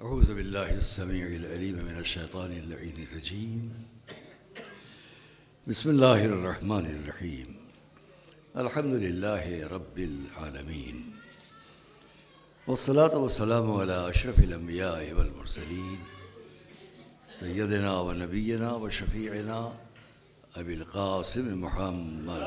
أعوذ بالله السميع العليم من الشيطان اللعين الرجيم. بسم الله الرحمن الرحيم. الحمد لله رب العالمين، والصلاة والسلام على أشرف الأنبياء والمرسلين سيدنا ونبينا وشفيعنا أبي القاسم محمد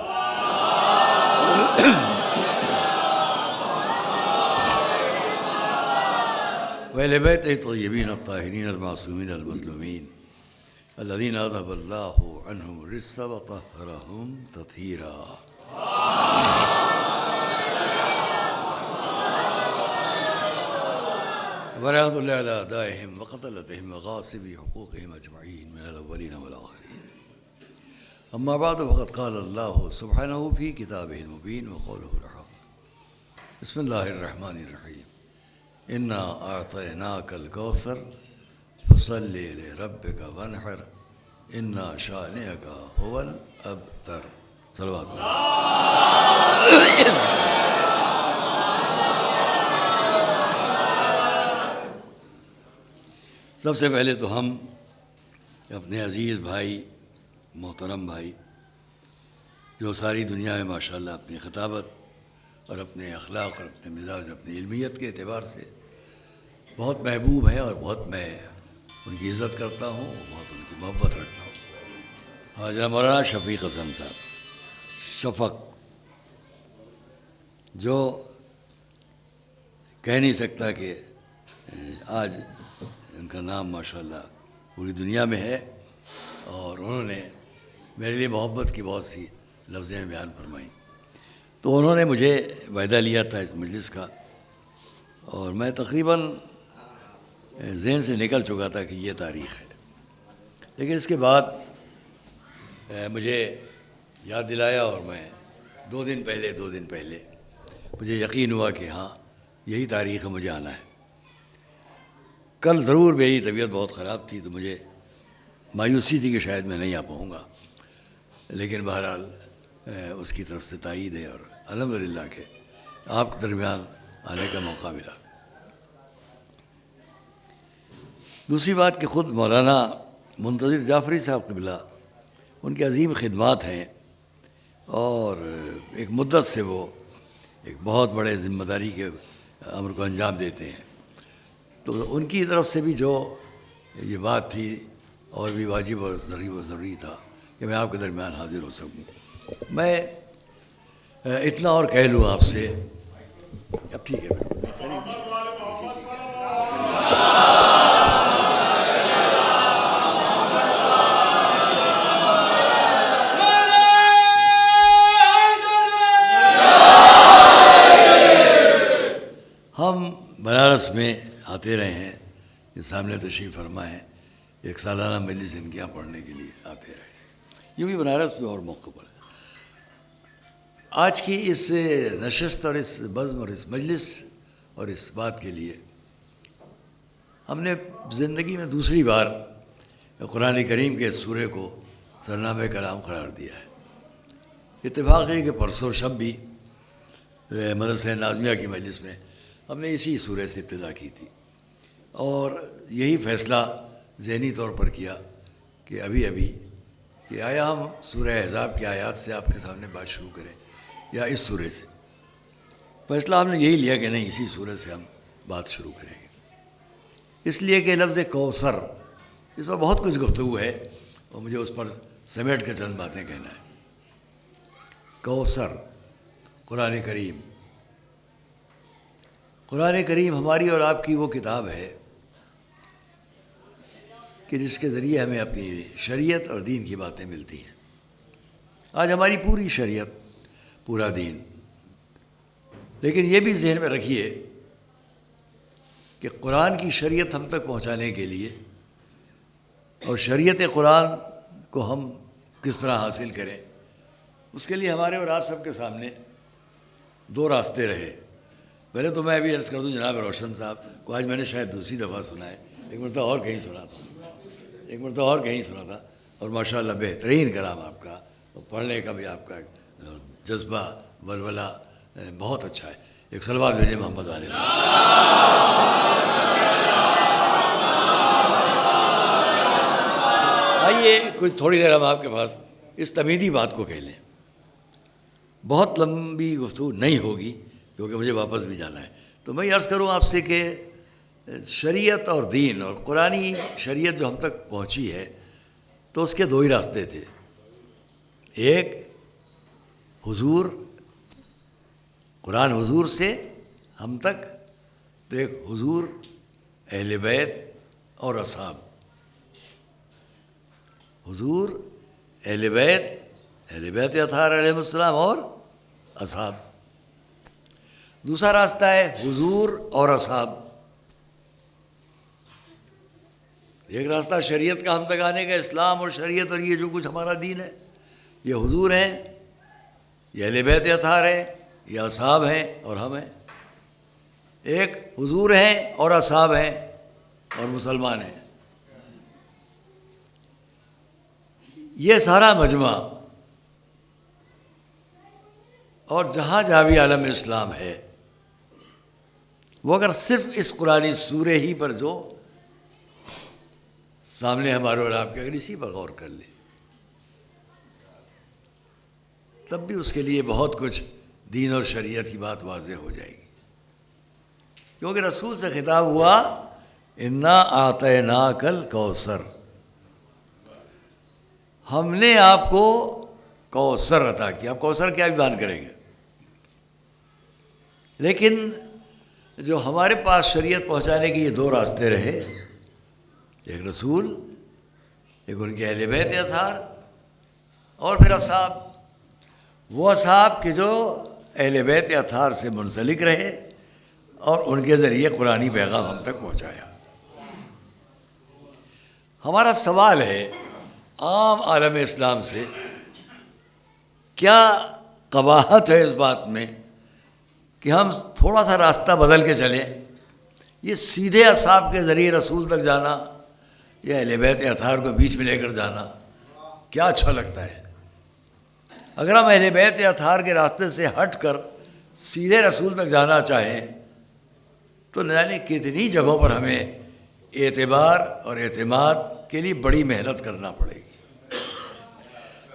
وأهل بيته الطيبين الطاهرين المعصومين المظلومين الذين أذهب الله عنهم الرجس وطهرهم تطهيرا. ورحمة الله على أعدائهم وقتلتهم وغاصبي حقوقهم أجمعين من الأولين والآخرين. أما بعد، فقد قال الله سبحانه في كتابه المبين وقوله الحق. بسم الله الرحمن الرحيم. إنا أعطيناك الكوثر فصل لربك وانحر إنا شانئك هو الأبتر. صلوات اللہ. سب سے پہلے تو ہم اپنے عزیز بھائی، محترم بھائی، جو ساری دنیا میں ماشاءاللہ اپنی خطابت اور اپنے اخلاق اور اپنے مزاج اور اپنی علمیت کے اعتبار سے بہت محبوب ہیں اور بہت میں ان کی عزت کرتا ہوں، بہت ان کی محبت رکھتا ہوں. حضرت مولانا شفیق حسن صاحب شفق، جو کہہ نہیں سکتا کہ آج ان کا نام ماشاءاللہ پوری دنیا میں ہے، اور انہوں نے میرے لیے محبت کی بہت سی لفظیں بیان فرمائیں. تو انہوں نے مجھے وعدہ لیا تھا اس مجلس کا، اور میں تقریباً ذہن سے نکل چکا تھا کہ یہ تاریخ ہے، لیکن اس کے بعد مجھے یاد دلایا، اور میں دو دن پہلے مجھے یقین ہوا کہ ہاں یہی تاریخ ہے، مجھے آنا ہے. کل ضرور میری طبیعت بہت خراب تھی، تو مجھے مایوسی تھی کہ شاید میں نہیں آ پاؤں گا، لیکن بہرحال اس کی طرف سے تائید ہے، اور الحمدللہ کہ آپ کے درمیان آنے کا موقع ملا. دوسری بات کہ خود مولانا منتظر جعفری صاحب قبلہ، ان کی عظیم خدمات ہیں، اور ایک مدت سے وہ ایک بہت بڑے ذمہ داری کے امر کو انجام دیتے ہیں. تو ان کی طرف سے بھی جو یہ بات تھی، اور بھی واجب اور ضروری تھا کہ میں آپ کے درمیان حاضر ہو سکوں. میں اتنا اور کہہ لوں آپ سے، اب ٹھیک ہے. ہم بنارس میں آتے رہے ہیں، یہ سامنے تشریف فرما ہے، ایک سالانہ مجلس ان کے یہاں پڑھنے کے لیے آتے رہے ہیں، یوں بھی بنارس میں اور موقع پر. آج کی اس نشست اور اس بزم اور اس مجلس اور اس بات کے لیے ہم نے زندگی میں دوسری بار قرآن کریم کے سورے کو سرنامہ کلام قرار دیا ہے. اتفاق ہے کہ پرسوں شب بھی مدرسہ ناظمیہ کی مجلس میں ہم نے اسی سورے سے ابتدا کی تھی، اور یہی فیصلہ ذہنی طور پر کیا کہ ابھی کہ آیا ہم سورہ احزاب کی آیات سے آپ کے سامنے بات شروع کریں یا اس سورے سے. فیصلہ ہم نے یہی لیا کہ نہیں، اسی سورے سے ہم بات شروع کریں گے، اس لیے کہ لفظ کوثر، اس پر بہت کچھ گفتگو ہے، اور مجھے اس پر سمیٹ کر چند باتیں کہنا ہے. کوثر، قرآن کریم ہماری اور آپ کی وہ کتاب ہے کہ جس کے ذریعے ہمیں اپنی شریعت اور دین کی باتیں ملتی ہیں. آج ہماری پوری شریعت، پورا دین، لیکن یہ بھی ذہن میں رکھیے کہ قرآن کی شریعت ہم تک پہنچانے کے لیے اور شریعت قرآن کو ہم کس طرح حاصل کریں، اس کے لیے ہمارے اور آپ سب کے سامنے دو راستے رہے. پہلے تو میں ابھی عرض کر دوں جناب روشن صاحب کو، آج میں نے شاید دوسری دفعہ سنا ہے، ایک مرتبہ اور کہیں سنا تھا، اور ماشاءاللہ بہترین کلام آپ کا، اور پڑھنے کا بھی آپ کا جذبہ، ولولہ بہت اچھا ہے. ایک صلوات بھیجیں محمد علیہ. آئیے کچھ تھوڑی دیر ہم آپ کے پاس اس تمیدی بات کو کہہ لیں. بہت لمبی گفتگو نہیں ہوگی کیونکہ مجھے واپس بھی جانا ہے. تو میں عرض کروں آپ سے کہ شریعت اور دین اور قرآنی شریعت جو ہم تک پہنچی ہے تو اس کے دو ہی راستے تھے. ایک حضور، قرآن حضور سے ہم تک، تو ایک حضور، اہل بیت اور اصحاب. حضور، اہل بیت اطہار علیہ السلام اور اصحاب. دوسرا راستہ ہے حضور اور اصحاب. ایک راستہ شریعت کا ہم تک آنے کا، اسلام اور شریعت اور یہ جو کچھ ہمارا دین ہے، یہ حضور ہیں، یہ اہل بیت اطہار ہے، یہ اصحاب ہیں اور ہم ہیں. ایک حضور ہیں اور اصحاب ہیں اور مسلمان ہیں. یہ سارا مجمع اور جہاں جہاں بھی عالم اسلام ہے، وہ اگر صرف اس قرآنی سورہ ہی پر جو سامنے ہمارے اور آپ کے، اگر اسی پر غور کر لیں، تب بھی اس کے لیے بہت کچھ دین اور شریعت کی بات واضح ہو جائے گی. کیونکہ رسول سے خطاب ہوا انا اعطیناک الکوثر، ہم نے آپ کو کوثر عطا کیا. اب کوثر کیا بیان کریں گے، لیکن جو ہمارے پاس شریعت پہنچانے کے یہ دو راستے رہے، ایک رسول، ایک ان کے اہل بیت اطہار، اور پھر اصحاب. وہ اصحاب کہ جو اہل بیت اطہار سے منسلک رہے اور ان کے ذریعے قرآنی پیغام ہم تک پہنچایا. ہمارا سوال ہے عام عالم اسلام سے، کیا قباحت ہے اس بات میں کہ ہم تھوڑا سا راستہ بدل کے چلیں؟ یہ سیدھے اصحاب کے ذریعے رسول تک جانا یا اہل بیت اطہار کو بیچ میں لے کر جانا کیا اچھا لگتا ہے؟ اگر ہم اہل بیت اطہار کے راستے سے ہٹ کر سیدھے رسول تک جانا چاہیں تو نہ جانے کتنی جگہوں پر ہمیں اعتبار اور اعتماد کے لیے بڑی محنت کرنا پڑے گی.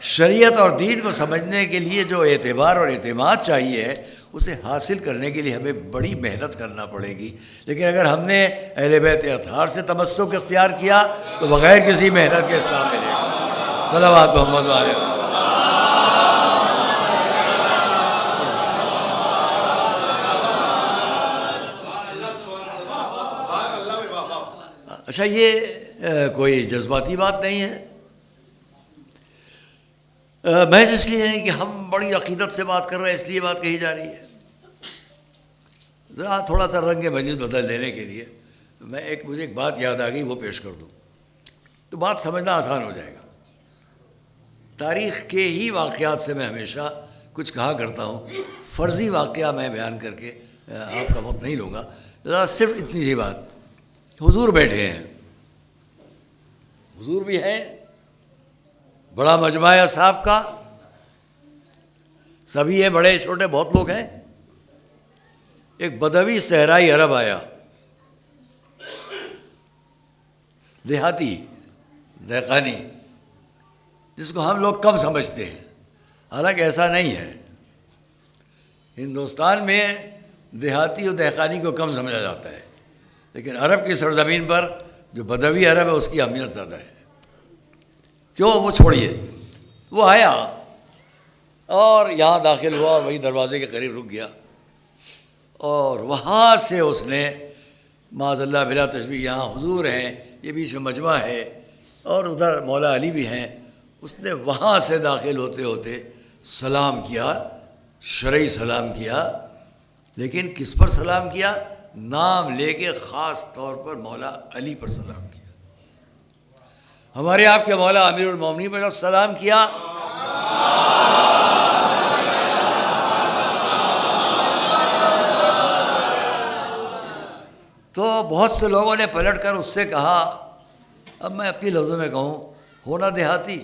شریعت اور دین کو سمجھنے کے لیے جو اعتبار اور اعتماد چاہیے اسے حاصل کرنے کے لیے ہمیں بڑی محنت کرنا پڑے گی. لیکن اگر ہم نے اہل بیت اطہار سے تمسک اختیار کیا تو بغیر کسی محنت کے اسلام ملے گا. صلوات محمد علیہ. اچھا، یہ کوئی جذباتی بات نہیں ہے، محض اس لیے نہیں کہ ہم بڑی عقیدت سے بات کر رہے ہیں اس لیے بات کہی جا رہی ہے. ذرا تھوڑا سا رنگ مجلس بدل دینے کے لیے مجھے ایک بات یاد آ گئی، وہ پیش کر دوں تو بات سمجھنا آسان ہو جائے گا. تاریخ کے ہی واقعات سے میں ہمیشہ کچھ کہا کرتا ہوں. فرضی واقعہ میں بیان کر کے آپ کا وقت نہیں لوں گا. ذرا صرف اتنی سی بات، حضور بیٹھے ہیں، حضور بھی ہیں، بڑا مجمع ہے اصحاب کا، سبھی ہیں، بڑے چھوٹے بہت لوگ ہیں. ایک بدوی صحرائی عرب آیا، دیہاتی، دہقانی، جس کو ہم لوگ کم سمجھتے ہیں، حالانکہ ایسا نہیں ہے. ہندوستان میں دیہاتی اور دہقانی کو کم سمجھا جاتا ہے، لیکن عرب کی سرزمین پر جو بدوی عرب ہے اس کی اہمیت زیادہ ہے. کیوں؟ وہ چھوڑیے، وہ آیا اور یہاں داخل ہوا اور وہی دروازے کے قریب رک گیا، اور وہاں سے اس نے معاذ اللہ بلا تشبیہ، یہاں حضور ہیں، یہ بیچ میں مجمع ہے اور ادھر مولا علی بھی ہیں، اس نے وہاں سے داخل ہوتے ہوتے سلام کیا، شرعی سلام کیا. لیکن کس پر سلام کیا؟ نام لے کے خاص طور پر مولا علی پر سلام کیا. ہمارے آپ کے مولا امیر المومنین پر سلام کیا. تو بہت سے لوگوں نے پلٹ کر اس سے کہا، اب میں اپنی لفظوں میں کہوں، ہونا دیہاتی،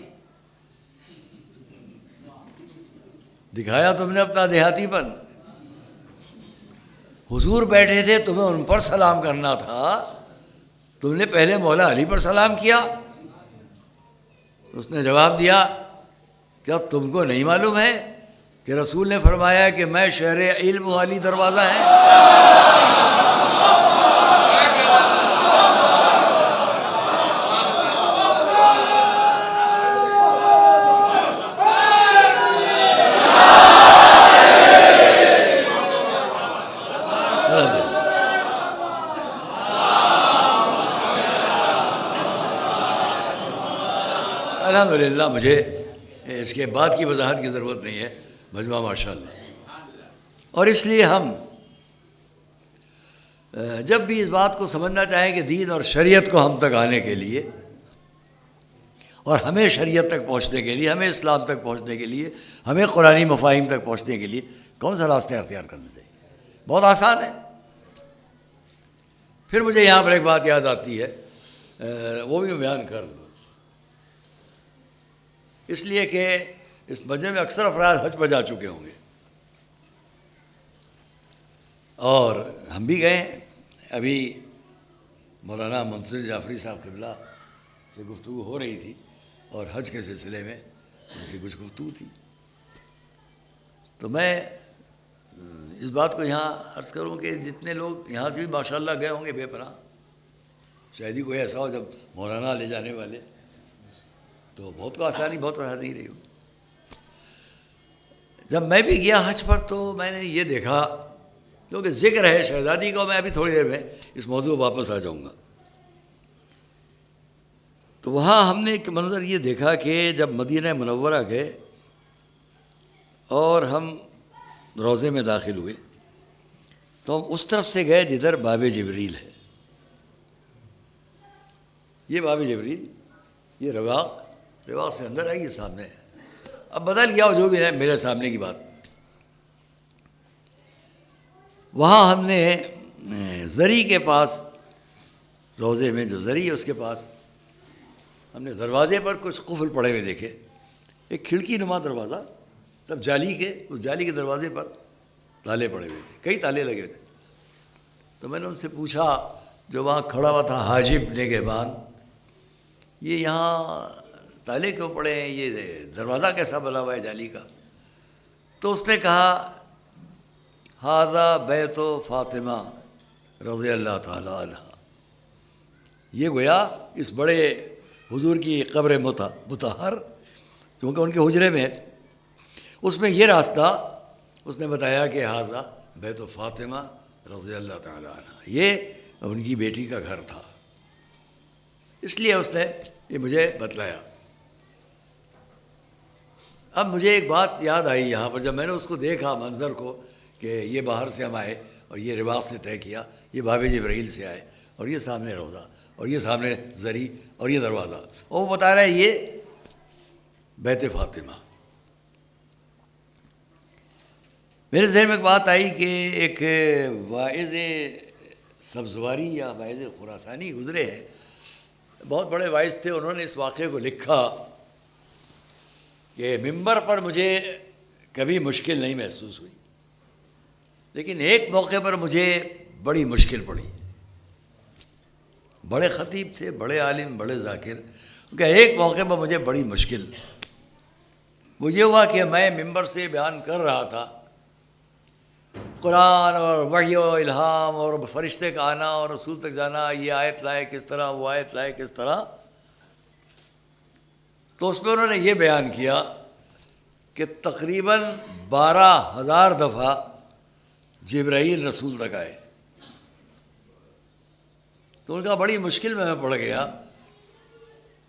دکھایا تم نے اپنا دیہاتی پن. حضور بیٹھے تھے، تمہیں ان پر سلام کرنا تھا، تم نے پہلے مولا علی پر سلام کیا. اس نے جواب دیا، کیا تم کو نہیں معلوم ہے کہ رسول نے فرمایا کہ میں شہر علم والی دروازہ ہے؟ الحمدللہ مجھے اس کے بعد کی وضاحت کی ضرورت نہیں ہے، مجموعہ ماشاء اللہ۔ اور اس لیے ہم جب بھی اس بات کو سمجھنا چاہیں کہ دین اور شریعت کو ہم تک آنے کے لیے اور ہمیں شریعت تک پہنچنے کے لیے، ہمیں اسلام تک پہنچنے کے لیے، ہمیں قرآنی مفاہیم تک پہنچنے کے لیے کون سا راستہ اختیار کرنا چاہیے؟ بہت آسان ہے۔ پھر مجھے یہاں پر ایک بات یاد آتی ہے، وہ بھی میں بیان کر دوں، اس لیے کہ اس مجمع میں اکثر افراد حج پر جا چکے ہوں گے اور ہم بھی گئے ہیں۔ ابھی مولانا منصر جعفری صاحب قبلہ سے گفتگو ہو رہی تھی اور حج کے سلسلے میں ان سے کچھ گفتگو تھی، تو میں اس بات کو یہاں عرض کروں کہ جتنے لوگ یہاں سے بھی ماشاءاللہ گئے ہوں گے بے پناہ، شاید ہی کوئی ایسا ہو جب مولانا لے جانے والے، تو بہت آسانی رہی ہو۔ جب میں بھی گیا حج پر تو میں نے یہ دیکھا، کیونکہ ذکر ہے شہزادی کا، میں ابھی تھوڑی دیر میں اس موضوع واپس آ جاؤں گا، تو وہاں ہم نے ایک منظر یہ دیکھا کہ جب مدینہ منورہ گئے اور ہم روضے میں داخل ہوئے تو ہم اس طرف سے گئے جدھر باب جبریل ہے۔ یہ باب جبریل، یہ رواق سے اندر ہے، یہ سامنے ہے۔ اب بدل گیا ہو جو بھی ہے، میرے سامنے کی بات۔ وہاں ہم نے زری کے پاس، روضے میں جو زری ہے اس کے پاس ہم نے دروازے پر کچھ قفل پڑے ہوئے دیکھے، ایک کھڑکی نما دروازہ، تب جالی کے، اس جالی کے دروازے پر تالے پڑے ہوئے تھے، کئی تالے لگے تھے۔ تو میں نے ان سے پوچھا، جو وہاں کھڑا ہوا تھا حاجب نگہبان، یہ یہاں تالے کیوں پڑے ہیں، یہ دروازہ کیسا بنا ہوا ہے جالی کا؟ تو اس نے کہا، ھذا بیت فاطمہ رضی اللہ تعالی عنہ، یہ گویا اس بڑے حضور کی قبر مطہر، کیونکہ ان کے حجرے میں اس میں یہ راستہ اس نے بتایا کہ ھذا بیت فاطمہ رضی اللہ تعالی عنہ، یہ ان کی بیٹی کا گھر تھا، اس لیے اس نے یہ مجھے بتلایا۔ اب مجھے ایک بات یاد آئی یہاں پر، جب میں نے اس کو دیکھا منظر کو، کہ یہ باہر سے ہم آئے اور یہ رواق سے طے کیا، یہ باب جبرائیل سے آئے اور یہ سامنے روضہ اور یہ سامنے زری اور یہ دروازہ، اور وہ بتا رہا ہے یہ بیت فاطمہ۔ میرے ذہن میں ایک بات آئی کہ ایک واعظ سبزواری یا واعظ خراسانی گزرے ہیں، بہت بڑے واعظ تھے، انہوں نے اس واقعے کو لکھا کہ ممبر پر مجھے کبھی مشکل نہیں محسوس ہوئی، لیکن ایک موقع پر مجھے بڑی مشکل پڑی۔ بڑے خطیب تھے، بڑے عالم، بڑے ذاکر، کہ ایک موقع پر مجھے بڑی مشکل، وہ یہ ہوا کہ میں ممبر سے بیان کر رہا تھا قرآن اور وحی و الہام اور فرشتے کا آنا اور رسول تک جانا، یہ آیت لائے کس طرح، وہ آیت لائے کس طرح، تو اس میں انہوں نے یہ بیان کیا کہ تقریباً 12,000 دفعہ جبرائیل رسول تک آئے۔ تو ان کا بڑی مشکل میں پڑ گیا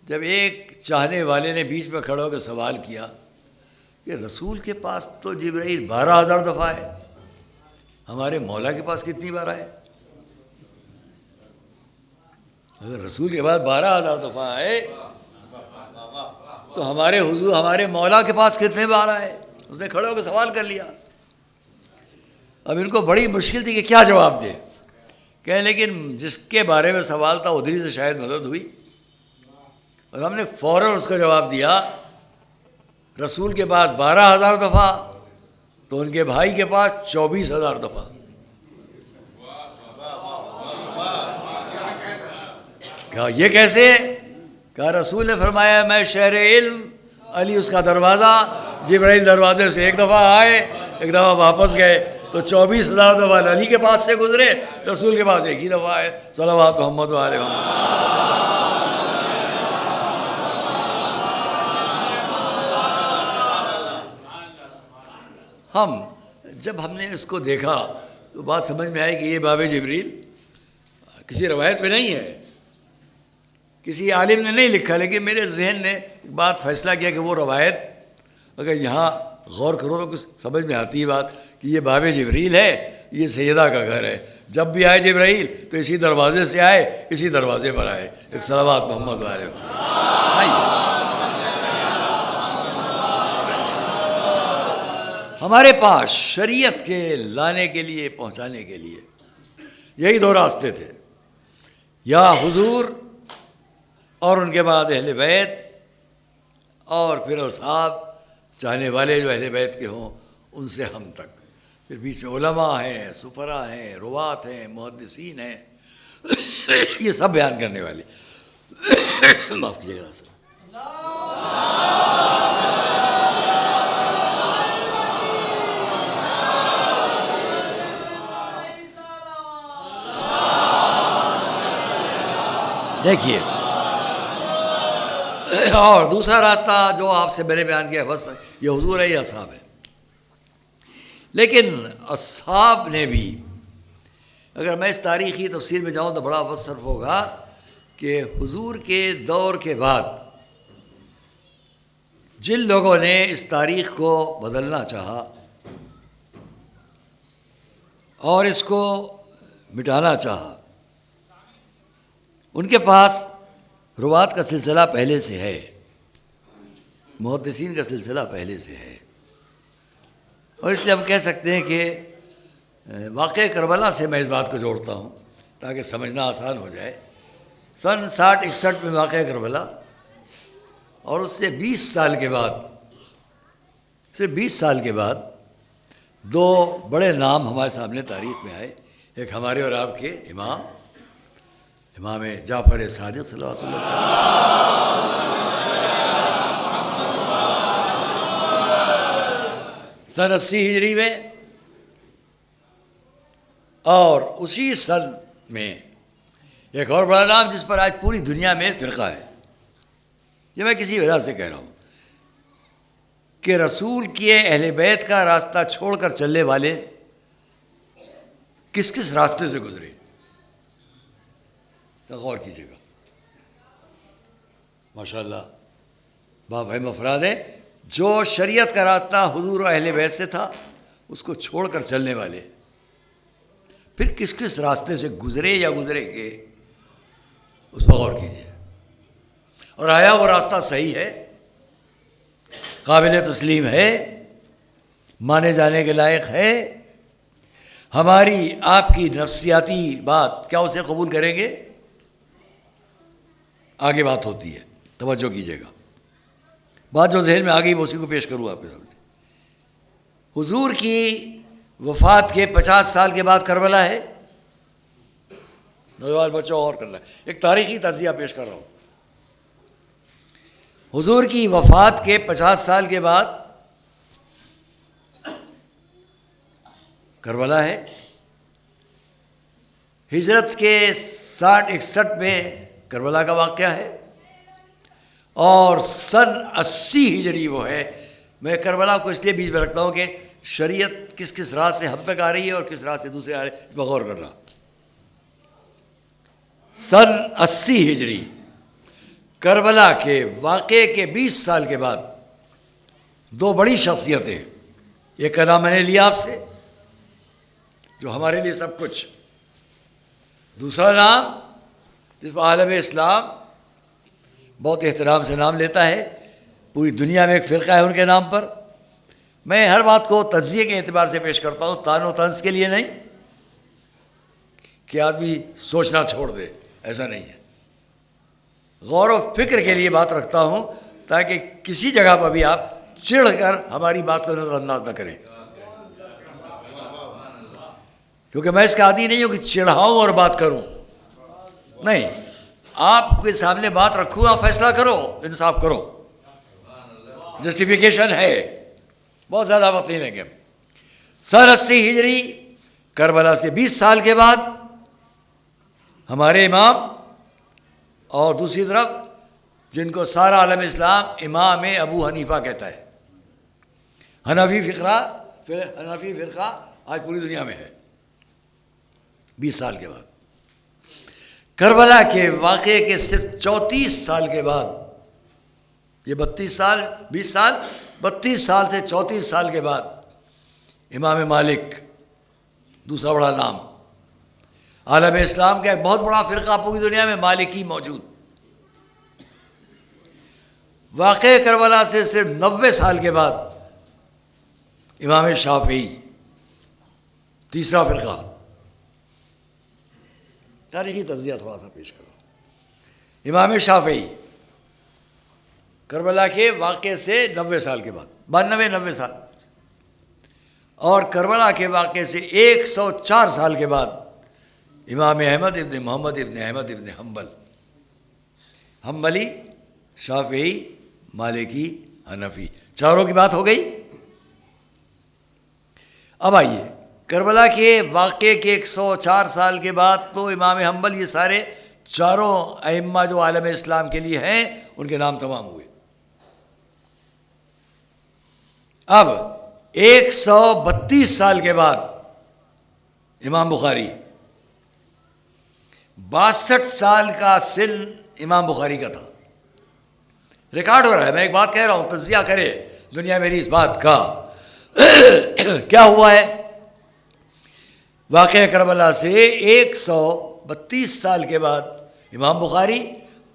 جب ایک چاہنے والے نے بیچ میں کھڑا ہو کے سوال کیا کہ رسول کے پاس تو جبرائیل 12,000 دفعہ آئے، ہمارے مولا کے پاس کتنی بار آئے؟ اگر رسول کے پاس 12,000 دفعہ آئے تو ہمارے حضور، ہمارے مولا کے پاس کتنے بار آئے؟ اس نے کھڑے ہو کے سوال کر لیا۔ اب ان کو بڑی مشکل تھی کہ کیا جواب دے، کہ لیکن جس کے بارے میں سوال تھا ادھری سے شاید مدد ہوئی، اور ہم نے فوراً اس کو جواب دیا، رسول کے پاس 12,000 دفعہ تو ان کے بھائی کے پاس 24,000 دفعہ۔ کہا یہ کیسے ہے؟ کہا رسول نے فرمایا میں شہر علم، علی اس کا دروازہ، جبرائیل دروازے سے ایک دفعہ آئے، ایک دفعہ واپس گئے، تو 24,000 دفعہ علی کے پاس سے گزرے، رسول کے پاس ایک ہی دفعہ آئے۔ صلوات محمد علیہ محمد۔ جب ہم نے اس کو دیکھا تو بات سمجھ میں آئی کہ یہ باب جبریل کسی روایت میں نہیں ہے، کسی عالم نے نہیں لکھا، لیکن میرے ذہن نے بات فیصلہ کیا کہ وہ روایت اگر یہاں غور کرو تو کچھ سمجھ میں آتی ہے بات کہ یہ باب جبریل ہے، یہ سیدہ کا گھر ہے، جب بھی آئے جبرائیل تو اسی دروازے سے آئے، اسی دروازے پر آئے۔ ایک صلوات محمد علیہ وسلم۔ ہمارے پاس شریعت کے لانے کے لیے، پہنچانے کے لیے یہی دو راستے تھے، یا حضور اور ان کے بعد اہل بیت، اور پھر اصحاب چاہنے والے جو اہل بیت کے ہوں ان سے ہم تک، پھر بیچ میں علماء ہیں، سفراء ہیں، روات ہیں، محدثین ہیں، یہ سب بیان کرنے والے۔ معاف کیجیے گا سر۔ دیکھیے، اور دوسرا راستہ جو آپ سے میں نے بیان کیا بس یہ حضور ہے، یہ اصحاب ہے۔ لیکن اصحاب نے بھی، اگر میں اس تاریخی تفصیل میں جاؤں تو بڑا وقت صرف ہوگا کہ حضور کے دور کے بعد جن لوگوں نے اس تاریخ کو بدلنا چاہا اور اس کو مٹانا چاہا، ان کے پاس روات کا سلسلہ پہلے سے ہے، محدثین کا سلسلہ پہلے سے ہے، اور اس لیے ہم کہہ سکتے ہیں کہ واقعہ کربلا سے میں اس بات کو جوڑتا ہوں تاکہ سمجھنا آسان ہو جائے۔ سن 60-61 میں واقعہ کربلا، اور اس سے 20 سال کے بعد، صرف 20 سال کے بعد دو بڑے نام ہمارے سامنے تاریخ میں آئے، ایک ہمارے اور آپ کے امام جعفر صادق صلی اللہ علیہ وسلم، سن 80 ہجری میں، اور اسی سن میں ایک اور بڑا نام جس پر آج پوری دنیا میں فرقہ ہے۔ یہ میں کسی وجہ سے کہہ رہا ہوں کہ رسول کے اہل بیت کا راستہ چھوڑ کر چلنے والے کس کس راستے سے گزرے، تو غور کیجیے گا۔ ماشاءاللہ بافہم افراد ہیں، جو شریعت کا راستہ حضور و اہل بیت سے تھا اس کو چھوڑ کر چلنے والے پھر کس کس راستے سے گزرے یا گزرے گے، اس پر غور کیجیے۔ اور آیا وہ راستہ صحیح ہے، قابل تسلیم ہے، مانے جانے کے لائق ہے؟ ہماری آپ کی نفسیاتی بات کیا اسے قبول کریں گے؟ آگے بات ہوتی ہے، توجہ کیجیے گا۔ بات جو ذہن میں آ گئی وہ اسی کو پیش کروں آپ کے سامنے۔ حضور کی وفات کے 50 سال کے بعد کربلا ہے۔ نوجوان بچوں اور کرنا ہے، ایک تاریخی تجزیہ پیش کر رہا ہوں۔ حضور کی وفات کے 50 سال کے بعد کربلا ہے۔ ہجرت کے 60-61 میں کربلا کا واقعہ ہے، اور سن 80 ہجری وہ ہے۔ میں کربلا کو اس لیے بیچ میں رکھتا ہوں کہ شریعت کس کس راہ سے ہم تک آ رہی ہے اور کس راہ سے دوسرے آ رہے ہیں، اس پر غور کر رہا۔ سن 80 ہجری کربلا کے واقعے کے 20 سال کے بعد دو بڑی شخصیتیں، ایک کا نام میں نے لیا آپ سے جو ہمارے لیے سب کچھ، دوسرا نام جس پر عالم اسلام بہت احترام سے نام لیتا ہے، پوری دنیا میں ایک فرقہ ہے ان کے نام پر۔ میں ہر بات کو تجزیے کے اعتبار سے پیش کرتا ہوں، طعن و طنز کے لیے نہیں کہ آدمی سوچنا چھوڑ دے، ایسا نہیں ہے۔ غور و فکر کے لیے بات رکھتا ہوں تاکہ کسی جگہ پر بھی آپ چڑھ کر ہماری بات کو نظر انداز نہ کریں، کیونکہ میں اس کا عادی نہیں ہوں کہ چڑھاؤں اور بات کروں، نہیں، آپ کے سامنے بات رکھوں، آپ فیصلہ کرو، انصاف کرو، جسٹیفیکیشن ہے، بہت زیادہ وقت نہیں لیں گے. سن 80 ہجری کربلا سے 20 سال کے بعد ہمارے امام، اور دوسری طرف جن کو سارا عالم اسلام امام ابو حنیفہ کہتا ہے، حنفی فرقہ آج پوری دنیا میں ہے. 20 سال کے بعد کربلا کے واقعے کے صرف 34 سال کے بعد، یہ 32 سال 20 سال 32 سال سے 34 سال کے بعد امام مالک، دوسرا بڑا نام، عالم اسلام کا ایک بہت بڑا فرقہ پوری دنیا میں مالکی موجود. واقعہ کربلا سے صرف 90 سال کے بعد امام شافعی، تیسرا فرقہ. تاریخی تجزیہ تھوڑا سا پیش کرو. امام شافعی کربلا کے واقعے سے 90 سال کے بعد، 92-90 سال، اور کربلا کے واقعے سے 104 سال کے بعد امام احمد ابن محمد ابن احمد ابن حنبل، حنبلی، شافعی، مالکی، حنفی، چاروں کی بات ہو گئی. اب آئیے کربلا کے واقعے کے 104 سال کے بعد تو امام حنبل، یہ سارے چاروں ائمہ جو عالم اسلام کے لیے ہیں ان کے نام تمام ہوئے. اب 132 سال کے بعد امام بخاری، 62 سال کا سن امام بخاری کا تھا. ریکارڈ ہو رہا ہے، میں ایک بات کہہ رہا ہوں، تجزیہ کرے دنیا میری اس بات کا. کیا ہوا ہے؟ واقعہ کربلا سے 132 سال کے بعد امام بخاری،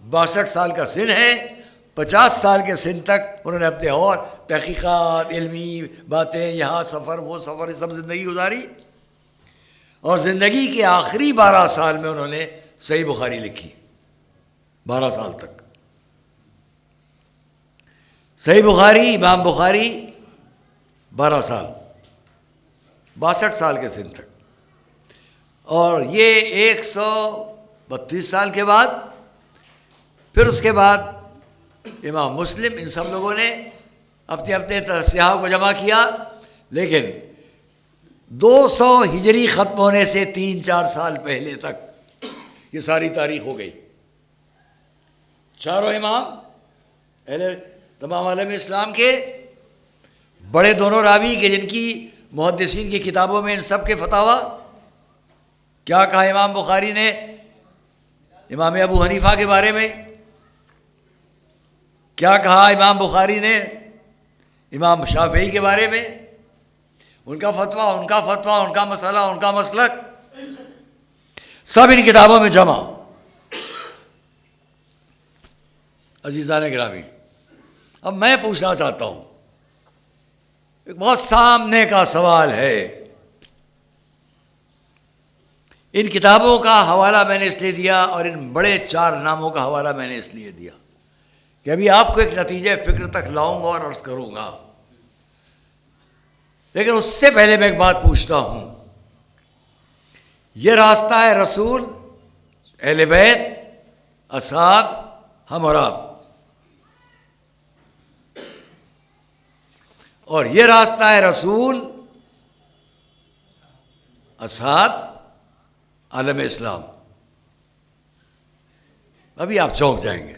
62 سال کا سن ہے، 50 سال کے سن تک انہوں نے اپنے اور تحقیقات، علمی باتیں، یہاں سفر وہ سفر، یہ سب زندگی گزاری، اور زندگی کے آخری 12 سال میں انہوں نے صحیح بخاری لکھی. 12 سال تک صحیح بخاری، امام بخاری 12 سال، 62 سال کے سن تک. اور یہ 132 سال کے بعد، پھر اس کے بعد امام مسلم، ان سب لوگوں نے اپنے اپنے سیاحوں کو جمع کیا. لیکن 200 ہجری ختم ہونے سے 3-4 سال پہلے تک یہ ساری تاریخ ہو گئی. چاروں امام تمام عالم اسلام کے بڑے دونوں راوی کے، جن کی محدثین کی کتابوں میں ان سب کے فتاویٰ، کیا کہا امام بخاری نے امام ابو حنیفہ کے بارے میں، کیا کہا امام بخاری نے امام شافعی کے بارے میں، ان کا فتویٰ، ان کا مسئلہ، ان کا مسلک، سب ان کتابوں میں جمع. عزیزان گرامی، اب میں پوچھنا چاہتا ہوں، ایک بہت سامنے کا سوال ہے. ان کتابوں کا حوالہ میں نے اس لیے دیا، اور ان بڑے 4 ناموں کا حوالہ میں نے اس لیے دیا کہ ابھی آپ کو ایک نتیجہ فکر تک لاؤں گا اور عرض کروں گا. لیکن اس سے پہلے میں ایک بات پوچھتا ہوں، یہ راستہ ہے رسول، اہل بیت، اصحاب، ہم اور آپ، اور یہ راستہ ہے رسول، اصحاب، عالم اسلام. ابھی آپ چونک جائیں گے.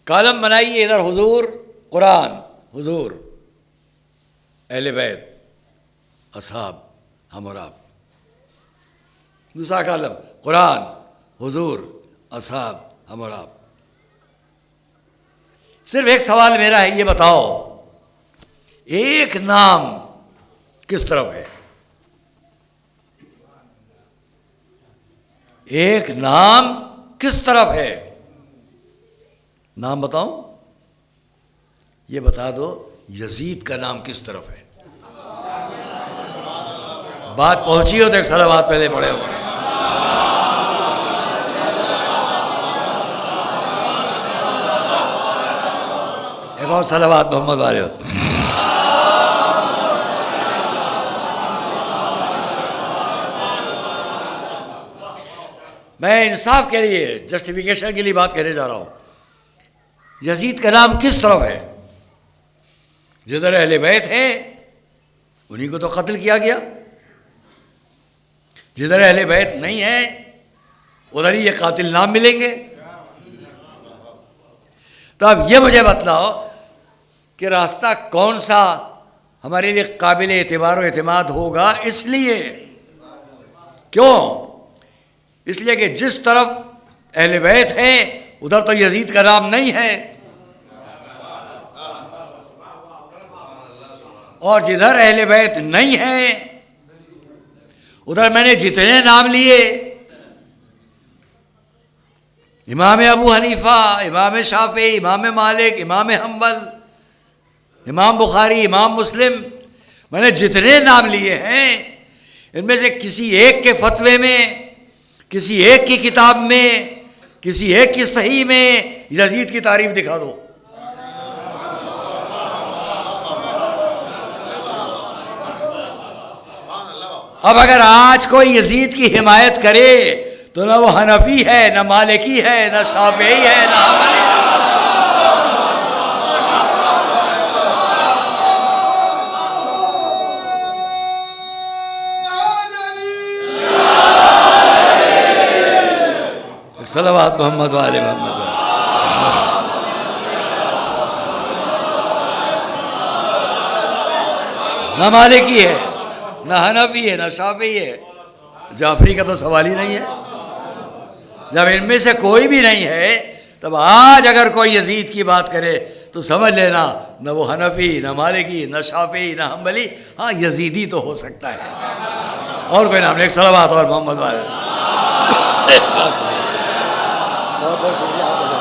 کالم بنائیے ادھر حضور قرآن، حضور اہل بیت، اصحاب، ہم اور آپ. دوسرا کالم قرآن، حضور، اصحاب، ہم اور آپ. صرف ایک سوال میرا ہے، یہ بتاؤ ایک نام کس طرف ہے؟ ایک نام کس طرف ہے؟ نام بتاؤں؟ یہ بتا دو یزید کا نام کس طرف ہے؟ بات پہنچی ہو تو ایک صلوات پہلے پڑھے ہو. ایک اور صلوات محمد والے ہو. میں انصاف کے لیے جسٹیفیکیشن کے لیے بات کہنے جا رہا ہوں. یزید کا نام کس طرف ہے؟ جدھر اہل بیت ہیں انہیں کو تو قتل کیا گیا. جدھر اہل بیت نہیں ہیں ادھر ہی یہ قاتل نام ملیں گے. تو اب یہ مجھے بتلاؤ کہ راستہ کون سا ہمارے لیے قابل اعتبار و اعتماد ہوگا. اس لیے کیوں؟ اس لیے کہ جس طرف اہل بیت ہے ادھر تو یزید کا نام نہیں ہے، اور جدھر اہل بیت نہیں ہے ادھر میں نے جتنے نام لیے، امام ابو حنیفہ، امام شافعی، امام مالک، امام حنبل، امام بخاری، امام مسلم، میں نے جتنے نام لیے ہیں ان میں سے کسی ایک کے فتوے میں، کسی ایک کی کتاب میں، کسی ایک کی صحیح میں یزید کی تعریف دکھا دو. اب اگر آج کوئی یزید کی حمایت کرے تو نہ وہ حنفی ہے، نہ مالکی ہے، نہ شافعی ہے، نہ حنبلی ہے. صلوات محمد والے محمد. نہ مالکی ہے، نہ حنفی ہے، نہ شافعی ہے. جعفری کا تو سوال ہی نہیں ہے. جب ان میں سے کوئی بھی نہیں ہے تب آج اگر کوئی یزید کی بات کرے تو سمجھ لینا نہ وہ حنفی، نہ مالکی، نہ شافعی، نہ حنبلی، ہاں یزیدی تو ہو سکتا ہے. اور کوئی نام نہیں. ایک صلوات اور محمد والے. بہت بہت شکریہ آپ کا.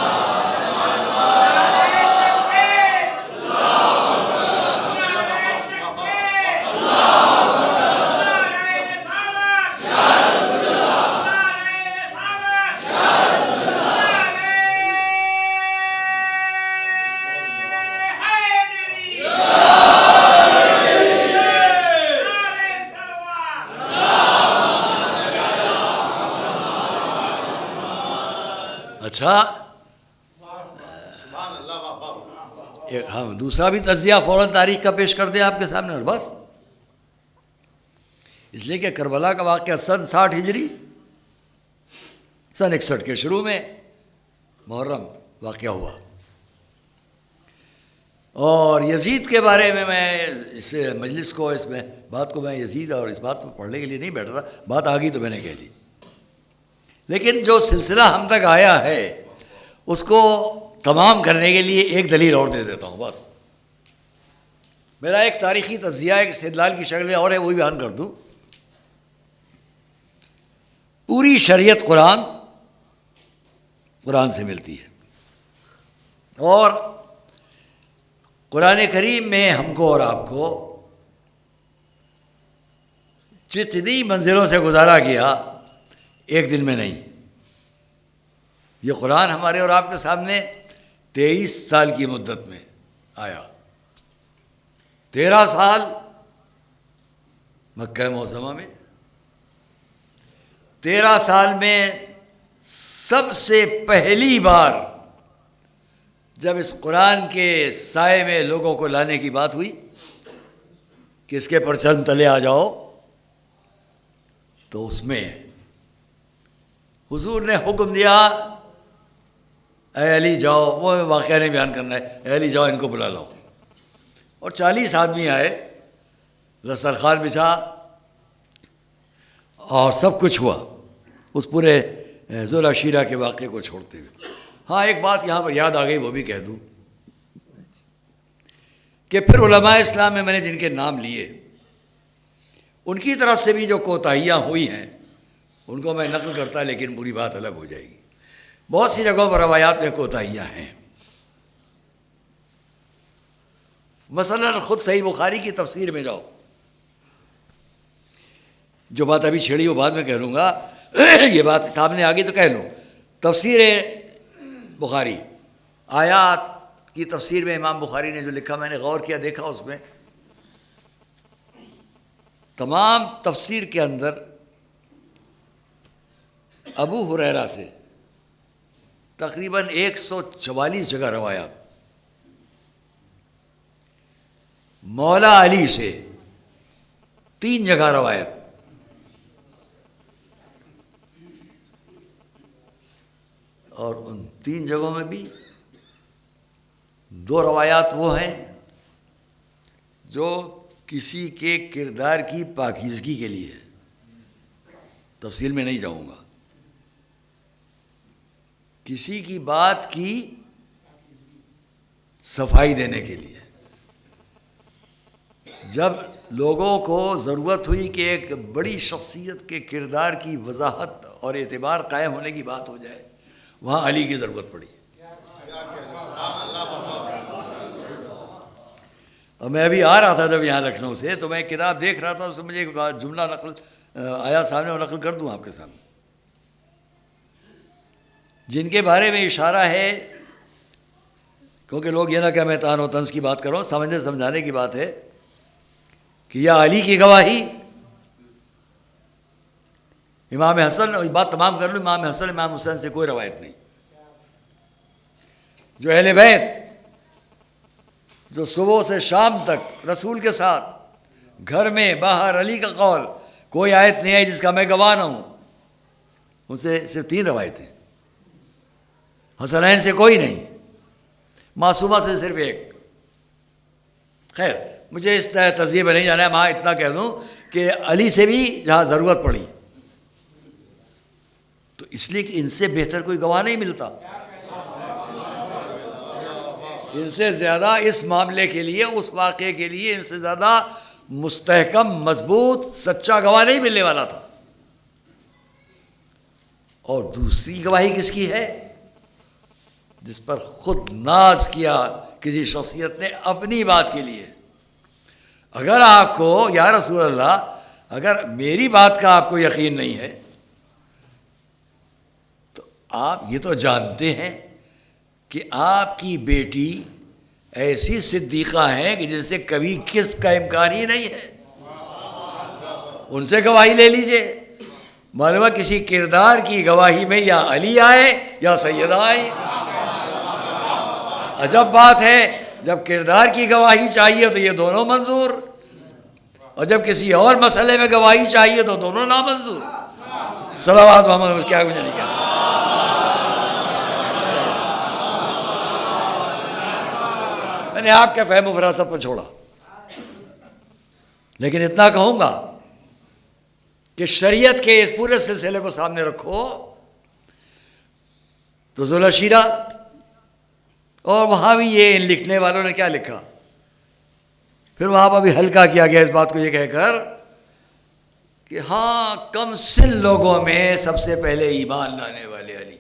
اچھا ہم دوسرا بھی تجزیہ فوراً تاریخ کا پیش کر دیں آپ کے سامنے اور بس. اس لیے کہ کربلا کا واقعہ سن 60 ہجری، سن 61 کے شروع میں محرم واقعہ ہوا. اور یزید کے بارے میں اس مجلس کو، اس میں بات کو، میں یزید اور اس بات کو پڑھنے کے لیے نہیں بیٹھا تھا. بات آ گئی تو میں نے کہہ دی. لیکن جو سلسلہ ہم تک آیا ہے اس کو تمام کرنے کے لیے ایک دلیل اور دے دیتا ہوں. بس میرا ایک تاریخی تجزیہ ایک استدلال کی شکل میں اور ہے، وہی بیان کر دوں. پوری شریعت قرآن سے ملتی ہے، اور قرآن کریم میں ہم کو اور آپ کو جتنی منزلوں سے گزارا گیا ایک دن میں نہیں. یہ قرآن ہمارے اور آپ کے سامنے 23 سال کی مدت میں آیا. 13 سال مکہ معظمہ میں، 13 سال میں سب سے پہلی بار جب اس قرآن کے سائے میں لوگوں کو لانے کی بات ہوئی کہ اس کے پرچم تلے آ جاؤ، تو اس میں حضور نے حکم دیا اے علی جاؤ. وہ واقعہ نہیں بیان کرنا ہے. اے علی جاؤ ان کو بلا لاؤ. اور 40 آدمی آئے، دسترخوان بچھا اور سب کچھ ہوا اس پورے ذوالعشیرہ کے واقعے کو چھوڑتے ہوئے. ہاں ایک بات یہاں پر یاد آ گئی، وہ بھی کہہ دوں کہ پھر علماء اسلام میں نے جن کے نام لیے ان کی طرف سے بھی جو کوتاہیاں ہوئی ہیں ان کو میں نقل کرتا، لیکن پوری بات الگ ہو جائے گی. بہت سی جگہوں پر روایات میں کوتاہیاں ہیں. مثلا خود صحیح بخاری کی تفسیر میں جاؤ. جو بات ابھی چھیڑی وہ بعد میں کہہ لوں گا، یہ بات سامنے آ گئی تو کہہ لوں. تفسیر بخاری، آیات کی تفسیر میں امام بخاری نے جو لکھا میں نے غور کیا، دیکھا اس میں تمام تفسیر کے اندر ابو ہریرہ سے تقریباً 144 جگہ روایات، مولا علی سے 3 جگہ روایت، اور ان 3 جگہوں میں بھی 2 روایات وہ ہیں جو کسی کے کردار کی پاکیزگی کے لیے ہے، تفصیل میں نہیں جاؤں گا، کسی کی بات کی صفائی دینے کے لیے۔ جب لوگوں کو ضرورت ہوئی کہ ایک بڑی شخصیت کے کردار کی وضاحت اور اعتبار قائم ہونے کی بات ہو جائے، وہاں علی کی ضرورت پڑی۔ اور میں ابھی آ رہا تھا جب یہاں لکھنؤ سے، تو میں ایک کتاب دیکھ رہا تھا، اس میں مجھے ایک جملہ نقل آیا سامنے، اور نقل کر دوں آپ کے سامنے، جن کے بارے میں اشارہ ہے، کیونکہ لوگ یہ نہ کہ میں طعن و طنز کی بات کروں، سمجھنے سمجھانے کی بات ہے کہ یا علی کی گواہی، امام حسن، بات تمام کر لوں، امام حسن امام حسین سے کوئی روایت نہیں، جو اہل بیت جو صبح سے شام تک رسول کے ساتھ گھر میں باہر، علی کا قول، کوئی آیت نہیں ہے جس کا میں گواہ نہ ہوں، ان سے صرف 3 روایتیں، حسنین سے کوئی نہیں، معصومہ سے صرف 1۔ خیر مجھے اس تجزیے میں نہیں جانا ہے، وہاں اتنا کہہ دوں کہ علی سے بھی جہاں ضرورت پڑی تو اس لیے کہ ان سے بہتر کوئی گواہ نہیں ملتا، ان سے زیادہ اس معاملے کے لیے، اس واقعے کے لیے ان سے زیادہ مستحکم، مضبوط، سچا گواہ نہیں ملنے والا تھا۔ اور دوسری گواہی کس کی ہے؟ جس پر خود ناز کیا کسی شخصیت نے اپنی بات کے لیے، اگر آپ کو یا رسول اللہ، اگر میری بات کا آپ کو یقین نہیں ہے تو آپ یہ تو جانتے ہیں کہ آپ کی بیٹی ایسی صدیقہ ہیں کہ جن سے کبھی کسب کا امکان ہی نہیں ہے، ان سے گواہی لے لیجئے، معلوم ہے کسی کردار کی گواہی میں یا علی آئے یا سیدہ آئے۔ عجب بات ہے، جب کردار کی گواہی چاہیے تو یہ دونوں منظور، اور جب کسی اور مسئلے میں گواہی چاہیے تو دونوں نامنظور۔ صلوات محمد، کیا مجھے نہیں کہنا۔ میں نے آپ کے فہم و فراست پر چھوڑا، لیکن اتنا کہوں گا کہ شریعت کے اس پورے سلسلے کو سامنے رکھو تو ذوالعشیرہ، اور وہاں بھی یہ ان لکھنے والوں نے کیا لکھا، پھر وہاں پر بھی ہلکا کیا گیا اس بات کو یہ کہہ کر کہ ہاں کم سن لوگوں میں سب سے پہلے ایمان لانے والے علی،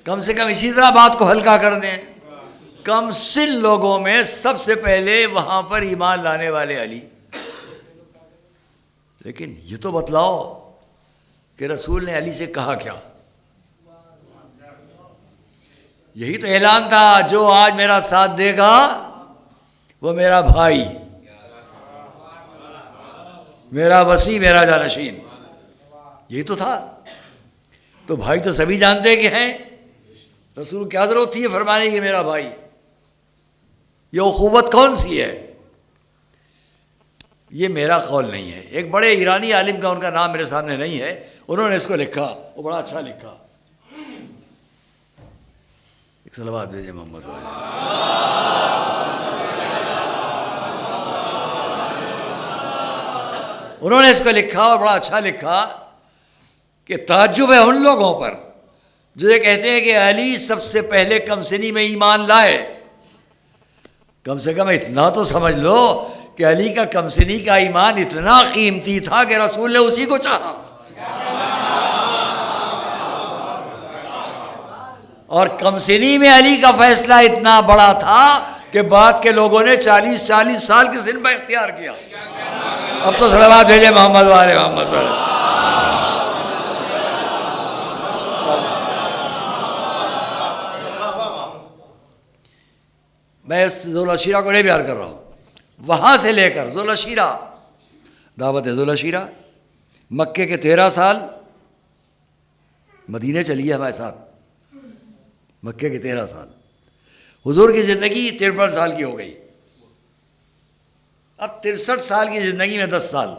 کم سے کم اسی طرح بات کو ہلکا کر دیں، کم سن لوگوں میں سب سے پہلے وہاں پر ایمان لانے والے علی۔ لیکن یہ تو بتلاؤ کہ رسول نے علی سے کہا کیا؟ یہی تو اعلان تھا، جو آج میرا ساتھ دے گا وہ میرا بھائی، میرا وصی، میرا جانشین، یہی تو تھا۔ تو بھائی تو سبھی جانتے کہ ہیں، رسول کیا ضرورت تھی فرمانے کی میرا بھائی؟ یہ اخوت کون سی ہے؟ یہ میرا قول نہیں ہے، ایک بڑے ایرانی عالم کا، ان کا نام میرے سامنے نہیں ہے، انہوں نے اس کو لکھا، وہ بڑا اچھا لکھا، ایک صلوات بھیجے محمد والے۔ انہوں نے اس کو لکھا اور بڑا اچھا لکھا کہ تعجب ہے ان لوگوں پر جو یہ کہتے ہیں کہ علی سب سے پہلے کم سنی میں ایمان لائے۔ کم سے کم اتنا تو سمجھ لو کہ علی کا کم سنی کا ایمان اتنا قیمتی تھا کہ رسول نے اسی کو چاہا، اور کم سنی میں علی کا فیصلہ اتنا بڑا تھا کہ بعد کے لوگوں نے 40 سال کی سن پر اختیار کیا۔ اب تو صلوات بھیجے محمد والے محمد والے۔ میں اس ذوالعشیرہ کو نہیں بیان کر رہا ہوں، وہاں سے لے کر ذوالعشیرہ، دعوت ذوالعشیرہ، مکے کے 13 سال مدینے چلیے ہمارے ساتھ، مکے کے 13 سال، حضور کی زندگی 53 سال کی ہو گئی، اب 63 سال کی زندگی میں 10 سال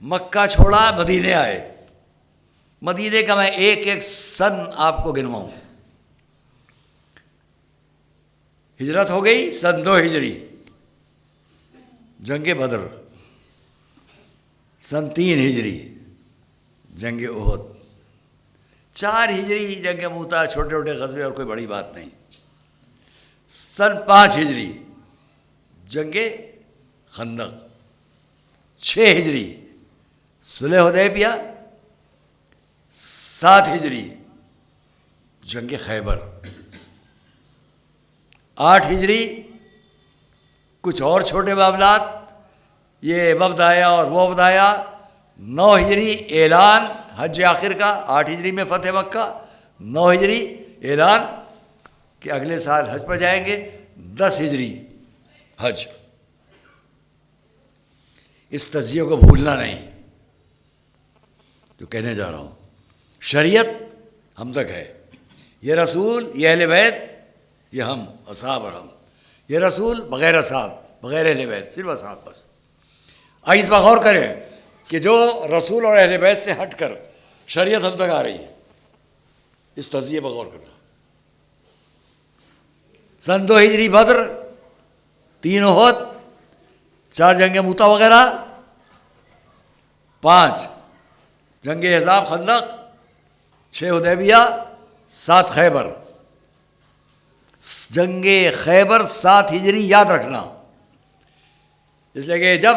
مکہ چھوڑا، مدینے آئے، مدینے کا میں ایک ایک سن آپ کو گنواؤں۔ ہجرت ہو گئی سن 2 ہجری، جنگ بدر، سن 3 ہجری جنگ احد، 4 ہجری جنگ موتا، چھوٹے چھوٹے غزوے اور کوئی بڑی بات نہیں، سن 5 ہجری جنگ خندق، 6 ہجری صلح حدیبیہ، 7 ہجری جنگ خیبر، 8 ہجری کچھ اور چھوٹے معاملات، یہ وفد آیا اور وہ وفد آیا، 9 ہجری اعلان حج آخر کا، 8 ہجری میں فتح مکہ، 9 ہجری اعلان کہ اگلے سال حج پر جائیں گے، 10 ہجری حج۔ اس تجزیے کو بھولنا نہیں جو کہنے جا رہا ہوں۔ شریعت ہم تک ہے، یہ رسول، یہ اہل بیت، یہ ہم اصحاب اور ہم، یہ رسول بغیر اصحاب، بغیر اہل بیت، صرف اصحاب بس۔ آئیے اس پر غور کریں کہ جو رسول اور اہل بیت سے ہٹ کر شریعت ہم تک آ رہی ہے، اس تجزیے پر غور کرنا۔ سن 2 ہجری بدر، 3 احد، 4 جنگ موتا وغیرہ، 5 جنگ احزاب خندق، 6 حدیبیہ، 7 خیبر۔ جنگ خیبر 7 ہجری یاد رکھنا، اس لیے کہ جب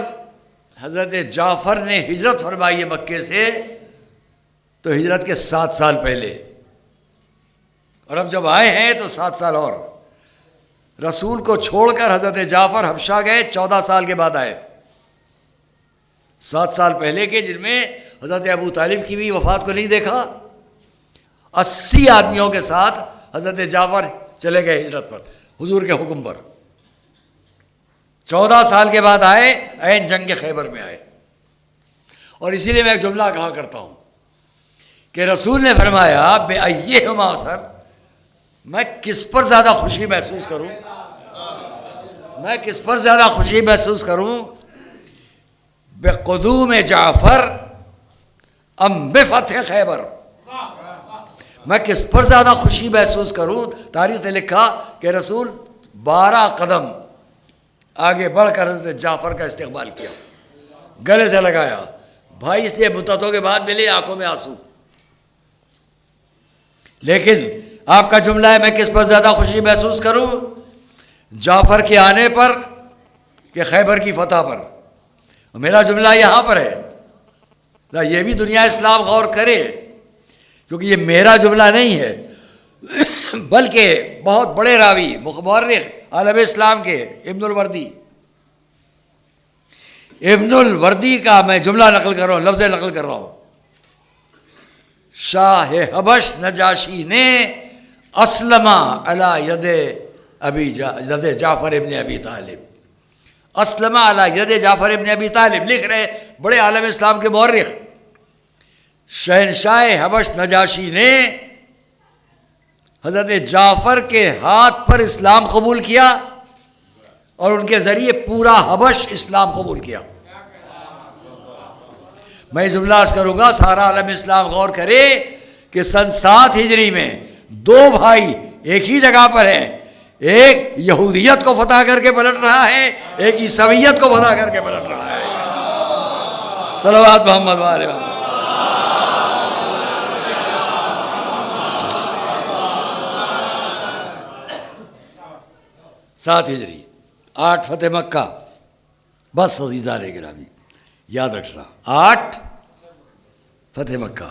حضرت جعفر نے ہجرت فرمائی ہے مکے سے تو ہجرت کے 7 سال پہلے، اور اب جب آئے ہیں تو 7 سال اور۔ رسول کو چھوڑ کر حضرت جعفر حبشہ گئے، 14 سال کے بعد آئے، 7 سال پہلے کے، جن میں حضرت ابو طالب کی بھی وفات کو نہیں دیکھا۔ 80 آدمیوں کے ساتھ حضرت جعفر چلے گئے ہجرت پر، حضور کے حکم پر، 14 سال کے بعد آئے، عین جنگ خیبر میں آئے۔ اور اسی لیے میں ایک جملہ کہا کرتا ہوں کہ رسول نے فرمایا بے ایہما سر، میں کس پر زیادہ خوشی محسوس کروں، میں کس پر زیادہ خوشی محسوس کروں، بے قدوم جعفر ام بفتح خیبر، میں کس پر زیادہ خوشی محسوس کروں۔ تاریخ نے لکھا کہ رسول 12 قدم آگے بڑھ کر حضرت جعفر کا استقبال کیا، گلے سے لگایا، بھائی اس لیے مدتوں کے بعد ملے، آنکھوں میں آنسو۔ لیکن آپ کا جملہ ہے میں کس پر زیادہ خوشی محسوس کروں، جعفر کے آنے پر کہ خیبر کی فتح پر؟ میرا جملہ یہاں پر ہے، یہ بھی دنیا اسلام غور کرے، کیونکہ یہ میرا جملہ نہیں ہے بلکہ بہت بڑے راوی مورخ عالم اسلام کے ابن الوردی کا میں جملہ نقل کر رہا ہوں، لفظ نقل کر رہا ہوں۔ شاہ حبش نجاشی نے اسلم علی ید جعفر ابن ابی طالب، اسلم علی ید جعفر ابن ابی طالب لکھ رہے بڑے عالم اسلام کے مورخ۔ شہنشاہ حبش نجاشی نے حضرت جعفر کے ہاتھ پر اسلام قبول کیا اور ان کے ذریعے پورا حبش اسلام قبول کیا۔ میں جملہ عرض کروں گا، سارا عالم اسلام غور کرے کہ سن 7 ہجری میں 2 بھائی ایک ہی جگہ پر ہیں، ایک یہودیت کو فتح کر کے پلٹ رہا ہے، ایک عیسویت کو فتح کر کے پلٹ رہا ہے۔ صلوات محمد وعلى محمد۔ 7 ہجری، 8 فتح مکہ، بس عزیزان گرامی یاد رکھنا، 8 فتح مکہ،